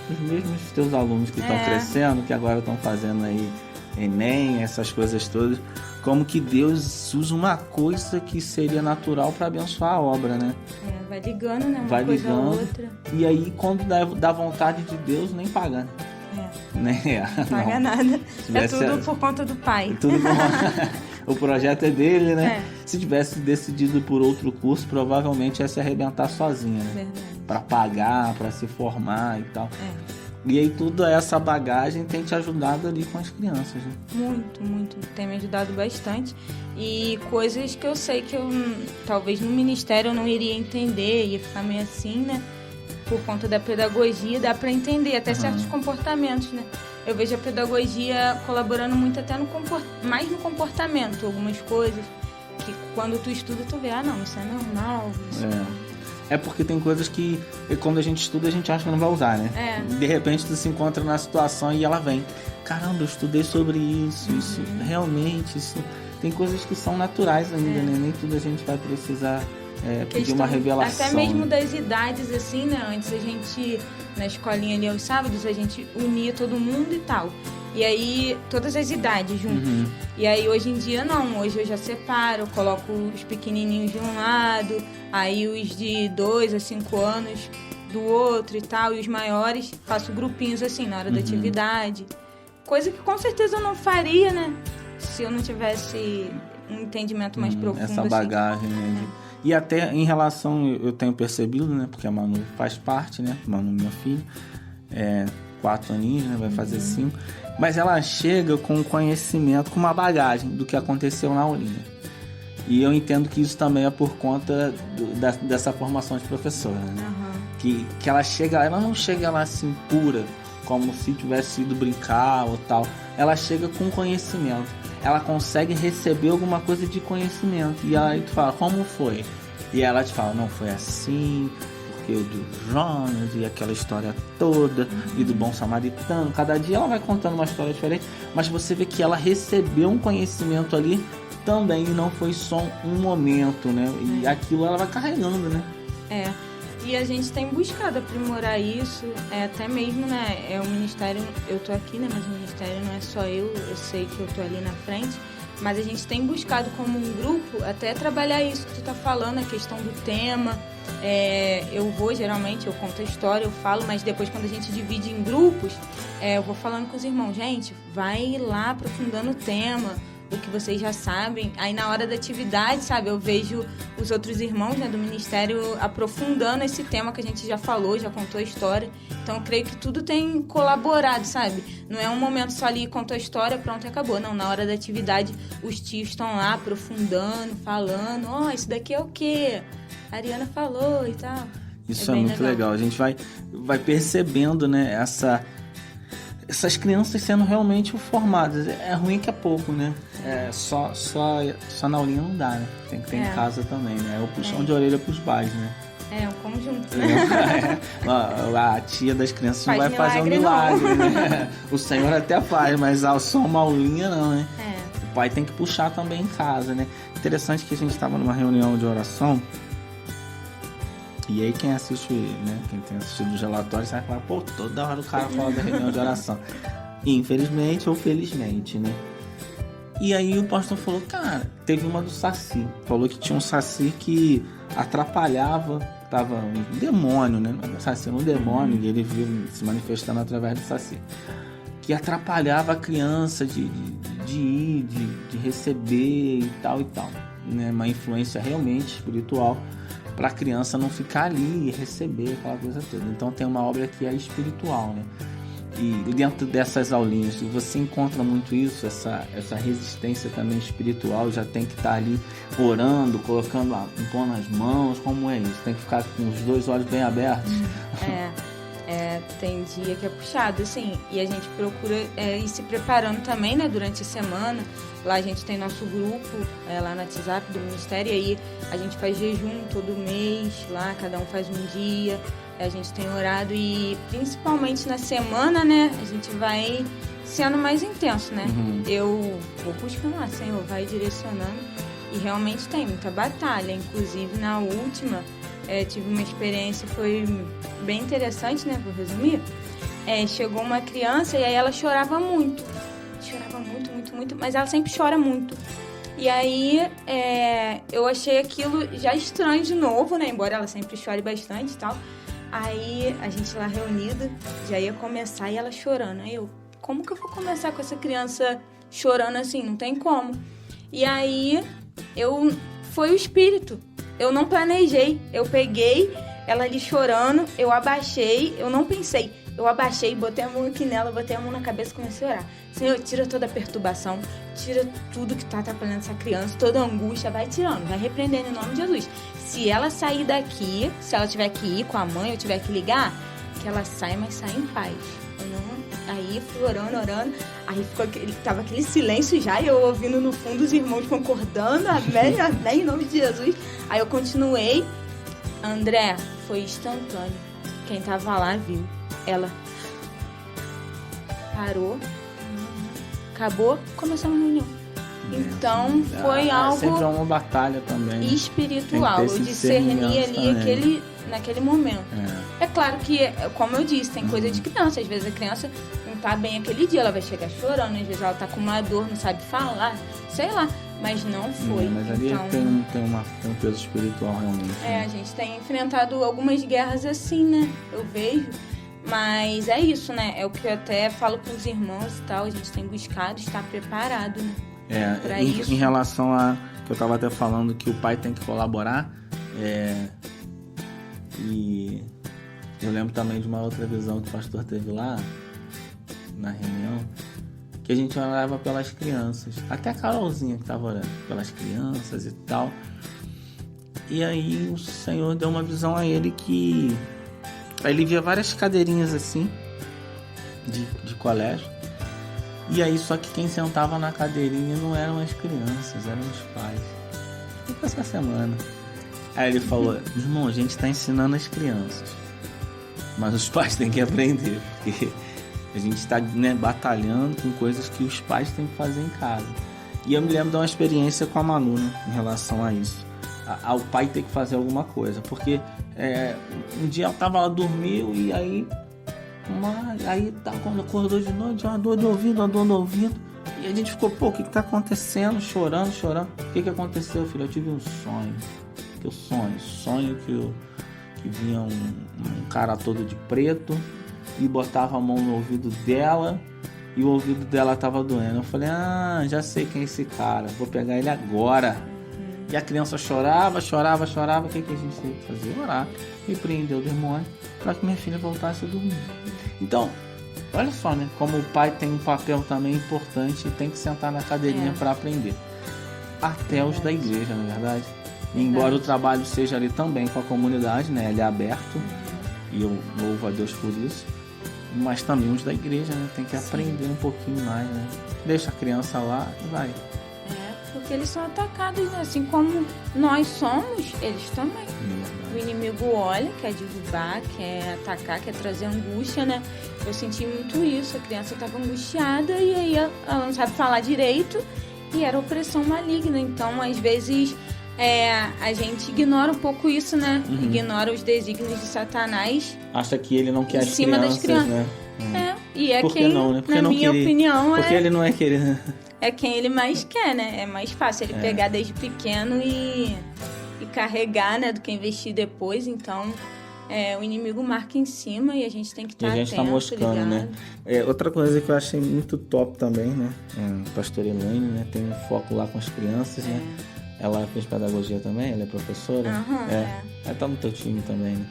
os mesmos teus alunos que estão crescendo, que agora estão fazendo aí Enem, essas coisas todas. Como que Deus usa uma coisa que seria natural para abençoar a obra, né? Vai ligando, né? Uma coisa a outra. E aí, quando dá vontade de Deus, nem paga, né? Não paga nada. Tudo por conta do Pai. O projeto é dele, né? Se tivesse decidido por outro curso, provavelmente ia se arrebentar sozinha, né? Verdade. Pra pagar, pra se formar e tal. E aí toda essa bagagem tem te ajudado ali com as crianças, né? Muito, muito. Tem me ajudado bastante. E coisas que eu sei que eu, talvez no ministério eu não iria entender, ia ficar meio assim, né? Por conta da pedagogia, dá pra entender até certos comportamentos, né? Eu vejo a pedagogia colaborando muito até mais no comportamento, algumas coisas que quando tu estuda tu vê, não, isso é normal. É porque tem coisas que quando a gente estuda a gente acha que não vai usar, né? De repente tu se encontra na situação e ela vem. Caramba, eu estudei sobre isso, isso realmente, isso... Tem coisas que são naturais ainda, né? Nem tudo a gente vai precisar pedir uma revelação. Até mesmo das idades, assim, né? Antes a gente, na escolinha ali aos sábados, a gente unia todo mundo e tal. E aí, todas as idades juntos. E aí, hoje em dia, não. Hoje eu já separo, eu coloco os pequenininhos de um lado, aí os de 2 a 5 anos do outro e tal. E os maiores, faço grupinhos, assim, na hora da atividade. Coisa que com certeza eu não faria, né? Se eu não tivesse um entendimento mais profundo. Essa bagagem, assim. né? E até em relação, eu tenho percebido, né? Porque a Manu faz parte, né? A Manu, minha filha, 4 aninhos, né? Vai fazer 5. Mas ela chega com conhecimento, com uma bagagem do que aconteceu na aulinha. E eu entendo que isso também é por conta dessa formação de professora, né? Que ela não chega lá assim pura, como se tivesse ido brincar ou tal. Ela chega com conhecimento. Ela consegue receber alguma coisa de conhecimento. E aí tu fala, como foi? E ela te fala, não, foi assim, porque do Jonas e aquela história toda, e do bom samaritano. Cada dia ela vai contando uma história diferente, mas você vê que ela recebeu um conhecimento ali também, e não foi só um momento, né? E aquilo ela vai carregando, né? E a gente tem buscado aprimorar isso, até mesmo, né? O ministério, eu tô aqui, né? Mas o ministério não é só eu sei que eu tô ali na frente, mas a gente tem buscado como um grupo até trabalhar isso que tu tá falando, a questão do tema. Eu geralmente, eu conto a história, eu falo, mas depois quando a gente divide em grupos, eu vou falando com os irmãos, gente, vai lá aprofundando o tema, o que vocês já sabem. Aí na hora da atividade, sabe, eu vejo os outros irmãos, né, do ministério aprofundando esse tema que a gente já falou, já contou a história. Então eu creio que tudo tem colaborado, sabe? Não é um momento só ali, contou a história, pronto, acabou. Não, na hora da atividade os tios estão lá aprofundando, falando, isso daqui é o quê? A Ariana falou e tal. Isso é muito legal. A gente vai percebendo, né, essas crianças sendo realmente formadas. É ruim que é pouco, né? Só na aulinha não dá, né? Tem que ter em casa também, né? É o puxão de orelha pros pais, né? Um conjunto, né? A tia das crianças não vai fazer um milagre, né? O Senhor até faz, mas só uma aulinha não, né? O pai tem que puxar também em casa, né? Interessante que a gente estava numa reunião de oração. E aí quem assiste, né, quem tem assistido os relatórios vai falar, toda hora o cara fala da reunião de oração. Infelizmente ou felizmente, né? E aí o pastor falou, cara, teve uma do Saci. Falou que tinha um Saci que atrapalhava, tava um demônio, né? O Saci era um demônio, e ele viu se manifestando através do Saci. Que atrapalhava a criança de ir, de receber e tal, né? Uma influência realmente espiritual, para a criança não ficar ali e receber aquela coisa toda. Então tem uma obra que é espiritual, né? E dentro dessas aulinhas você encontra muito isso, essa resistência também espiritual. Já tem que estar ali orando, impondo as mãos. Como é isso? Tem que ficar com os dois olhos bem abertos. Tem dia que é puxado, assim, e a gente procura ir se preparando também, né, durante a semana. Lá a gente tem nosso grupo, lá no WhatsApp do Ministério, e aí a gente faz jejum todo mês, lá cada um faz um dia, a gente tem orado, e principalmente na semana, né, a gente vai sendo mais intenso, né? Eu vou buscando lá, Senhor, vai direcionando, e realmente tem muita batalha. Inclusive na última, tive uma experiência, foi bem interessante, né, vou resumir. Chegou uma criança e aí ela chorava muito, mas ela sempre chora muito. E aí eu achei aquilo já estranho de novo, né, embora ela sempre chore bastante e tal. Aí a gente lá reunida, já ia começar e ela chorando. Aí como que eu vou começar com essa criança chorando assim? Não tem como. E aí foi o Espírito. Eu não planejei, eu peguei ela ali chorando, eu abaixei, eu não pensei, eu abaixei, botei a mão aqui nela, botei a mão na cabeça e comecei a orar. Senhor, tira toda a perturbação, tira tudo que tá atrapalhando essa criança, toda a angústia, vai tirando, vai repreendendo em nome de Jesus. Se ela sair daqui, se ela tiver que ir com a mãe, eu tiver que ligar, que ela saia, mas saia em paz. Aí fui orando, aí tava aquele silêncio já, e eu ouvindo no fundo os irmãos concordando, amém, em nome de Jesus. Aí eu continuei, André, foi instantâneo, quem tava lá viu, ela parou, acabou, começou a reunião. Então foi algo sempre uma batalha também, espiritual, eu discerni ali naquele momento. É claro que, como eu disse, tem coisa de criança. Às vezes a criança não tá bem aquele dia, ela vai chegar chorando, às vezes ela tá com uma dor, não sabe falar, sei lá, mas não foi. Mas ali então, tem um peso espiritual realmente. A gente tem enfrentado algumas guerras assim, né? Eu vejo. Mas é isso, né? É o que eu até falo com os irmãos e tal, a gente tem buscado estar preparado, né? Em relação a que eu estava até falando que o pai tem que colaborar, e eu lembro também de uma outra visão que o pastor teve lá na reunião, que a gente orava pelas crianças, até a Carolzinha que estava orando pelas crianças e tal, e aí o Senhor deu uma visão a ele que aí ele via várias cadeirinhas assim de colégio. E aí, só que quem sentava na cadeirinha não eram as crianças, eram os pais. E essa semana. Aí ele falou, irmão, a gente está ensinando as crianças, mas os pais têm que aprender, porque a gente está, né, batalhando com coisas que os pais têm que fazer em casa. E eu me lembro de uma experiência com a Manu, né, em relação a isso. Ao pai ter que fazer alguma coisa, porque um dia ela tava lá, dormiu, e aí quando acordou de noite, uma dor no ouvido, e a gente ficou, pô, o que tá acontecendo? Chorando. O que aconteceu, filho? Eu tive um sonho. Sonho que vinha um cara todo de preto e botava a mão no ouvido dela e o ouvido dela tava doendo. Eu falei, já sei quem é esse cara, vou pegar ele agora. E a criança chorava. O que a gente teve que fazer? Orar, repreender o demônio para que minha filha voltasse a dormir. Então, olha só, né? Como o pai tem um papel também importante e tem que sentar na cadeirinha para aprender. Até os da igreja, na verdade. E embora o trabalho seja ali também com a comunidade, né? Ele é aberto. E eu louvo a Deus por isso. Mas também os da igreja, né? Tem que aprender um pouquinho mais, né? Deixa a criança lá e vai. Porque eles são atacados, né? Assim como nós somos, eles também. O inimigo olha, quer derrubar, quer atacar, quer trazer angústia, né? Eu senti muito isso. A criança estava angustiada e aí ela não sabe falar direito e era opressão maligna. Então, às vezes, a gente ignora um pouco isso, né? Ignora os desígnios de Satanás. Acha que ele não quer em cima das crianças, né? E é Por que quem, não, né? Porque na não minha queria. opinião, Porque ele não é querer. É quem ele mais quer, né? É mais fácil ele pegar desde pequeno e carregar, né? Do que investir depois. Então, o inimigo marca em cima e a gente tem que estar atento, a gente tá moscando, ligado. né? Outra coisa que eu achei muito top também, né? Pastor Elaine, né? Tem um foco lá com as crianças, né? Ela fez pedagogia também, ela é professora. Ela tá no teu time também, né?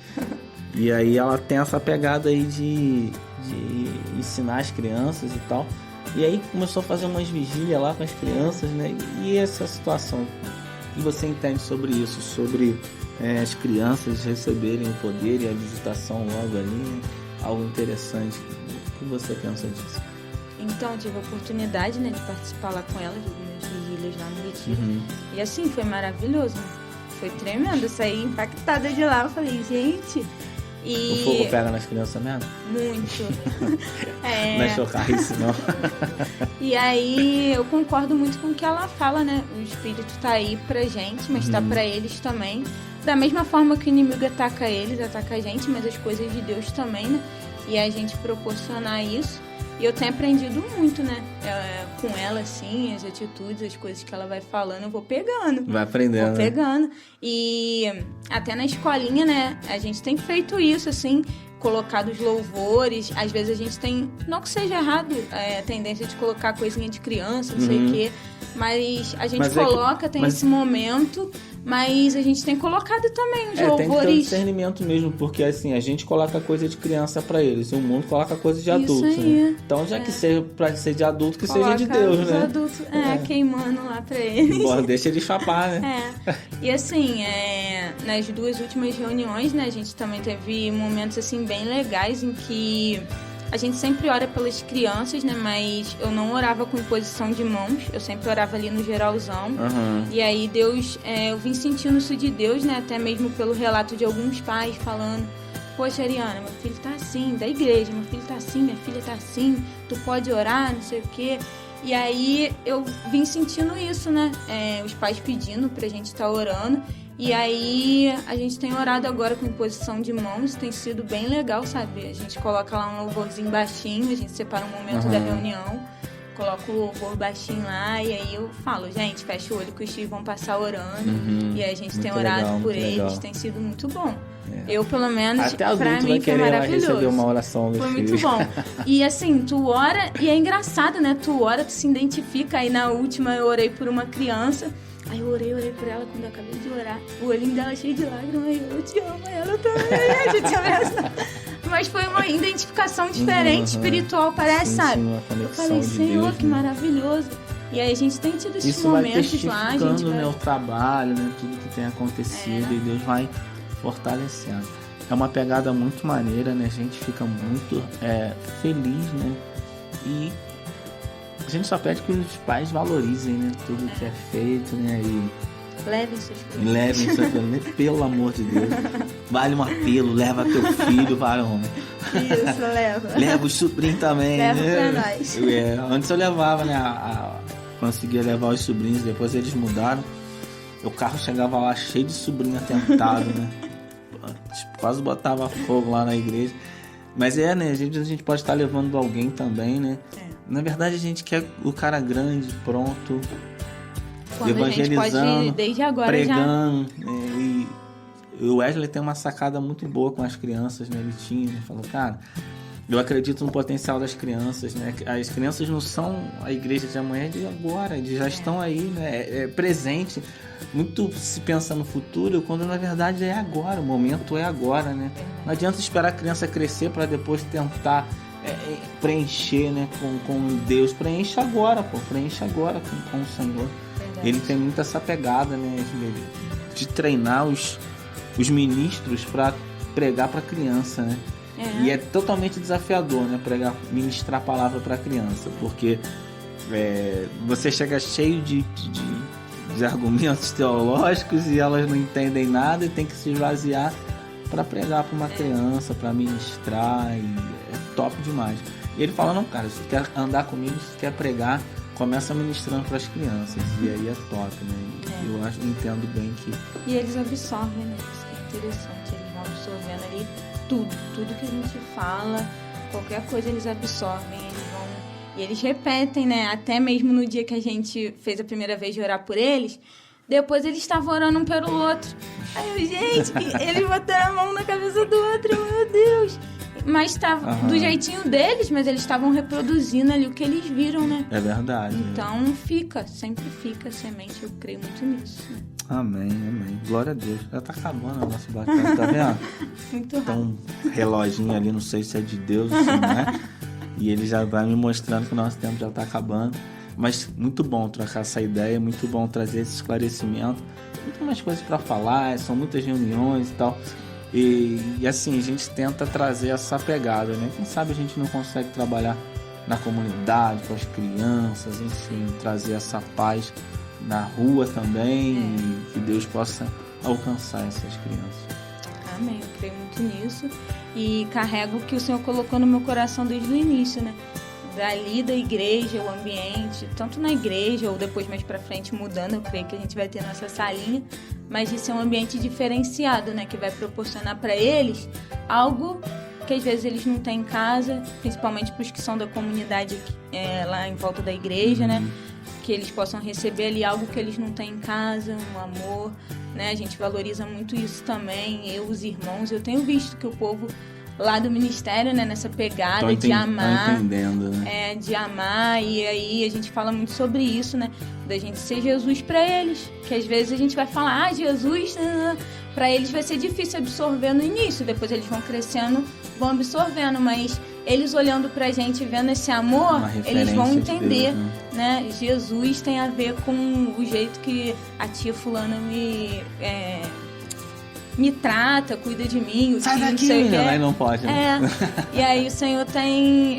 E aí ela tem essa pegada aí de ensinar as crianças e tal. E aí começou a fazer umas vigílias lá com as crianças, né? E essa situação, o que você entende sobre isso? Sobre as crianças receberem o poder e a visitação logo ali, né? Algo interessante. O que você pensa disso? Então, eu tive a oportunidade, né, de participar lá com ela, de algumas vigílias lá no retiro. E assim, foi maravilhoso, né? Foi tremendo. Eu saí impactada de lá. Eu falei, gente... O fogo pega nas crianças mesmo? Muito. Não é chocar isso, não. E aí, eu concordo muito com o que ela fala, né? O Espírito tá aí pra gente, mas tá pra eles também. Da mesma forma que o inimigo ataca eles, ataca a gente, mas as coisas de Deus também, né? E a gente proporcionar isso. E eu tenho aprendido muito, né? Com ela, assim, as atitudes, as coisas que ela vai falando, eu vou pegando. Vai aprendendo. Vou pegando. E até na escolinha, né? A gente tem feito isso, assim, colocado os louvores. Às vezes a gente tem, não que seja errado, a tendência de colocar coisinha de criança, não sei o quê. Mas a gente coloca, tem esse momento... Mas a gente tem colocado também os louvores. Tem que ter um discernimento mesmo, porque assim, a gente coloca coisa de criança pra eles, e o mundo coloca coisa de adulto, né? Então, já que seja pra ser de adulto, que coloca seja de Deus, os né? Adultos, queimando lá pra eles. Bora, deixa ele chapar, né? E assim, nas 2 últimas reuniões, né, a gente também teve momentos assim bem legais em que a gente sempre ora pelas crianças, né? Mas eu não orava com imposição de mãos. Eu sempre orava ali no geralzão. E aí Deus... eu vim sentindo isso de Deus, né? Até mesmo pelo relato de alguns pais falando... Poxa, Ariana, meu filho tá assim, da igreja. Meu filho tá assim, minha filha tá assim. Tu pode orar, não sei o quê. E aí eu vim sentindo isso, né? Os pais pedindo pra gente estar orando. E aí a gente tem orado agora com imposição de mãos, tem sido bem legal, sabe? A gente coloca lá um louvorzinho baixinho, a gente separa um momento da reunião, coloca o louvor baixinho lá e aí eu falo, gente, fecha o olho que os filhos vão passar orando. E aí a gente tem orado por eles, tem sido muito bom. Eu, pelo menos, até pra mim foi maravilhoso. Receber uma oração dos foi filhos. muito bom. E assim, tu ora, e é engraçado, né? Tu ora, tu se identifica. Aí na última eu orei por uma criança. Aí eu orei por ela quando eu acabei de orar. O olhinho dela cheio de lágrimas. Aí eu te amo, ela também. A gente abraça. Mas foi uma identificação diferente, espiritual, parece, sabe? Eu falei, Senhor, Deus, que maravilhoso. E aí a gente tem tido esses momentos lá. A gente vai... o trabalho, né? Tudo que tem acontecido. E Deus vai fortalecendo. É uma pegada muito maneira, né? A gente fica muito feliz, né? E a gente só pede que os pais valorizem, né? Tudo que é feito, né? E Levem suas crianças. Levem suas crianças, pelo amor de Deus. Vale um apelo, leva teu filho, varão. Isso, leva. Leva os sobrinhos também. Leva né? pra nós. Antes eu levava, né? Conseguia levar os sobrinhos, depois eles mudaram. O carro chegava lá cheio de sobrinho atentado, né? Quase botava fogo lá na igreja. Mas né? A gente pode estar levando alguém também, né? Na verdade, a gente quer o cara grande, pronto, Quando evangelizando, a gente pode, desde agora, pregando. E o Wesley tem uma sacada muito boa com as crianças, né? Ele tinha, ele falou, cara, eu acredito no potencial das crianças, né? As crianças não são a igreja de amanhã, é de agora, eles já estão aí, né? É presente. Muito se pensa no futuro, quando na verdade é agora, o momento é agora, né? Não adianta esperar a criança crescer para depois tentar preencher, né? Com Deus. Preenche agora, preenche agora com o Senhor. Verdade. Ele tem muito essa pegada, né? De treinar os ministros para pregar para criança, né? E é totalmente desafiador, né? Ministrar a palavra para criança, porque você chega cheio de argumentos teológicos e elas não entendem nada e tem que se esvaziar para pregar para uma criança, para ministrar, e é top demais. E ele fala, não, cara, se quer andar comigo, se quer pregar, começa ministrando para as crianças, e aí é top, né? Eu entendo bem que... E eles absorvem, né? Isso que é interessante, eles vão absorvendo ali tudo que a gente fala, qualquer coisa eles absorvem, e eles repetem, né? Até mesmo no dia que a gente fez a primeira vez de orar por eles, depois eles estavam orando um pelo outro. Aí eu, gente, eles botaram a mão na cabeça do outro, meu Deus. Mas estava do jeitinho deles, mas eles estavam reproduzindo ali o que eles viram, né? É verdade. Então sempre fica a semente, eu creio muito nisso, né? Amém. Glória a Deus. Já tá acabando o nosso bate-papo, tá vendo? Muito rápido. Então, um reloginho ali, não sei se é de Deus, se não é. E ele já vai me mostrando que o nosso tempo já está acabando. Mas muito bom trocar essa ideia, muito bom trazer esse esclarecimento. Muito mais coisas para falar, são muitas reuniões e tal. E assim, a gente tenta trazer essa pegada, né? Quem sabe a gente não consegue trabalhar na comunidade, com as crianças, enfim, trazer essa paz na rua também, e que Deus possa alcançar essas crianças. Amém, eu creio muito nisso e carrego o que o Senhor colocou no meu coração desde o início, né? Dali da igreja, o ambiente, tanto na igreja ou depois mais pra frente mudando, eu creio que a gente vai ter nossa salinha, mas de ser um ambiente diferenciado, né? Que vai proporcionar para eles algo que às vezes eles não têm em casa, principalmente para os que são da comunidade lá em volta da igreja, né? Que eles possam receber ali algo que eles não têm em casa, um amor, né? A gente valoriza muito isso também, eu, os irmãos. Eu tenho visto que o povo lá do ministério, né, nessa pegada de amar, entendendo, né? De amar, e aí a gente fala muito sobre isso, né, da gente ser Jesus para eles, que às vezes a gente vai falar, Jesus, para eles vai ser difícil absorver no início, depois eles vão crescendo, vão absorvendo, mas eles olhando pra gente, vendo esse amor, eles vão entender, de Deus, né? Jesus tem a ver com o jeito que a tia fulana me trata, cuida de mim. Sai daqui, não sei o que. Aí não pode, né? E aí o Senhor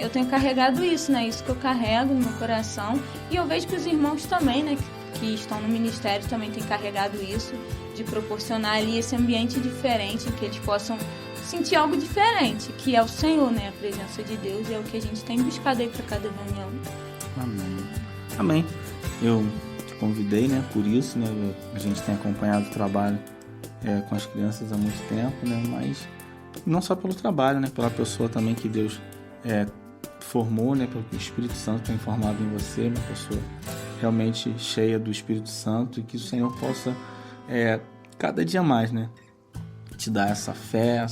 eu tenho carregado isso, né? Isso que eu carrego no meu coração. E eu vejo que os irmãos também, né? Que estão no ministério também têm carregado isso, de proporcionar ali esse ambiente diferente, em que eles possam sentir algo diferente, que é o Senhor, né? A presença de Deus, e é o que a gente tem buscado aí para cada reunião. Amém. Eu te convidei, né? Por isso, né? A gente tem acompanhado o trabalho com as crianças há muito tempo, né? Mas não só pelo trabalho, né? Pela pessoa também que Deus formou, né? Pelo Espírito Santo tem formado em você, uma pessoa realmente cheia do Espírito Santo, e que o Senhor possa cada dia mais, né? Te dar essa fé,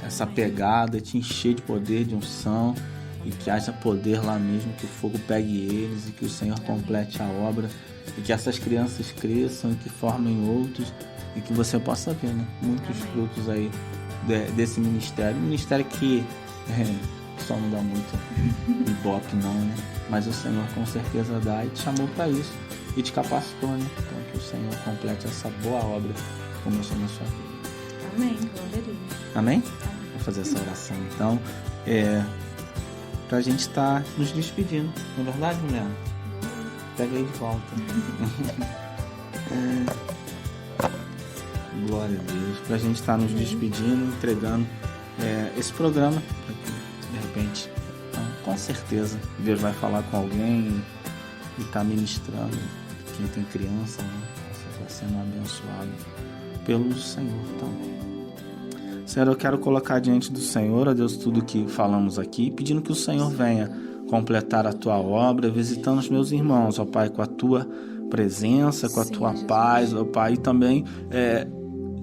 essa pegada, te encher de poder, de unção, e que haja poder lá mesmo, que o fogo pegue eles e que o Senhor complete a obra, e que essas crianças cresçam e que formem outros, e que você possa ver, né, muitos frutos aí desse ministério. Um ministério que só não dá muito ibope não, né? Mas o Senhor com certeza dá, e te chamou para isso e te capacitou, né? Então que o Senhor complete essa boa obra que começou na sua vida. Amém, glória a Deus. Amém? Vou fazer essa oração então, pra gente estar nos despedindo, não é verdade, mulher? Pega aí de volta. Glória a Deus. Pra gente estar nos despedindo, entregando esse programa, para que, de repente, então, com certeza, Deus vai falar com alguém e tá ministrando. Quem tem criança, né? Está sendo abençoado pelo Senhor também. Senhor, eu quero colocar diante do Senhor, ó Deus, tudo que falamos aqui, pedindo que o Senhor venha completar a tua obra, visitando os meus irmãos, ó Pai, com a tua presença, com a tua paz, ó Pai, e também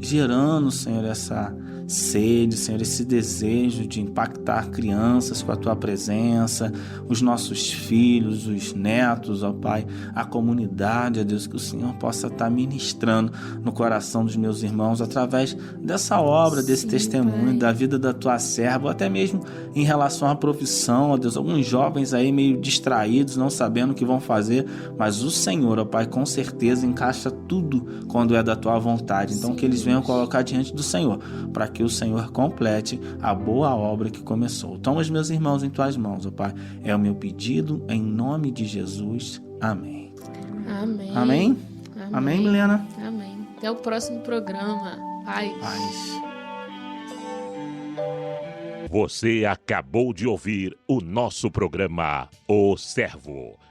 gerando, Senhor, essa sede, Senhor, esse desejo de impactar crianças com a tua presença, os nossos filhos, os netos, ó Pai, a comunidade, ó Deus, que o Senhor possa estar ministrando no coração dos meus irmãos através dessa obra, desse testemunho, Pai, da vida da tua serva, ou até mesmo em relação à profissão, ó Deus, alguns jovens aí meio distraídos, não sabendo o que vão fazer, mas o Senhor, ó Pai, com certeza encaixa tudo quando é da tua vontade. Então, que eles venham colocar diante do Senhor, para que o Senhor complete a boa obra que começou. Toma os meus irmãos em tuas mãos, ó Pai. É o meu pedido em nome de Jesus. Amém. Amém. Amém? Amém, Milena? Amém. Até o próximo programa. Paz. Paz. Você acabou de ouvir o nosso programa O Servo.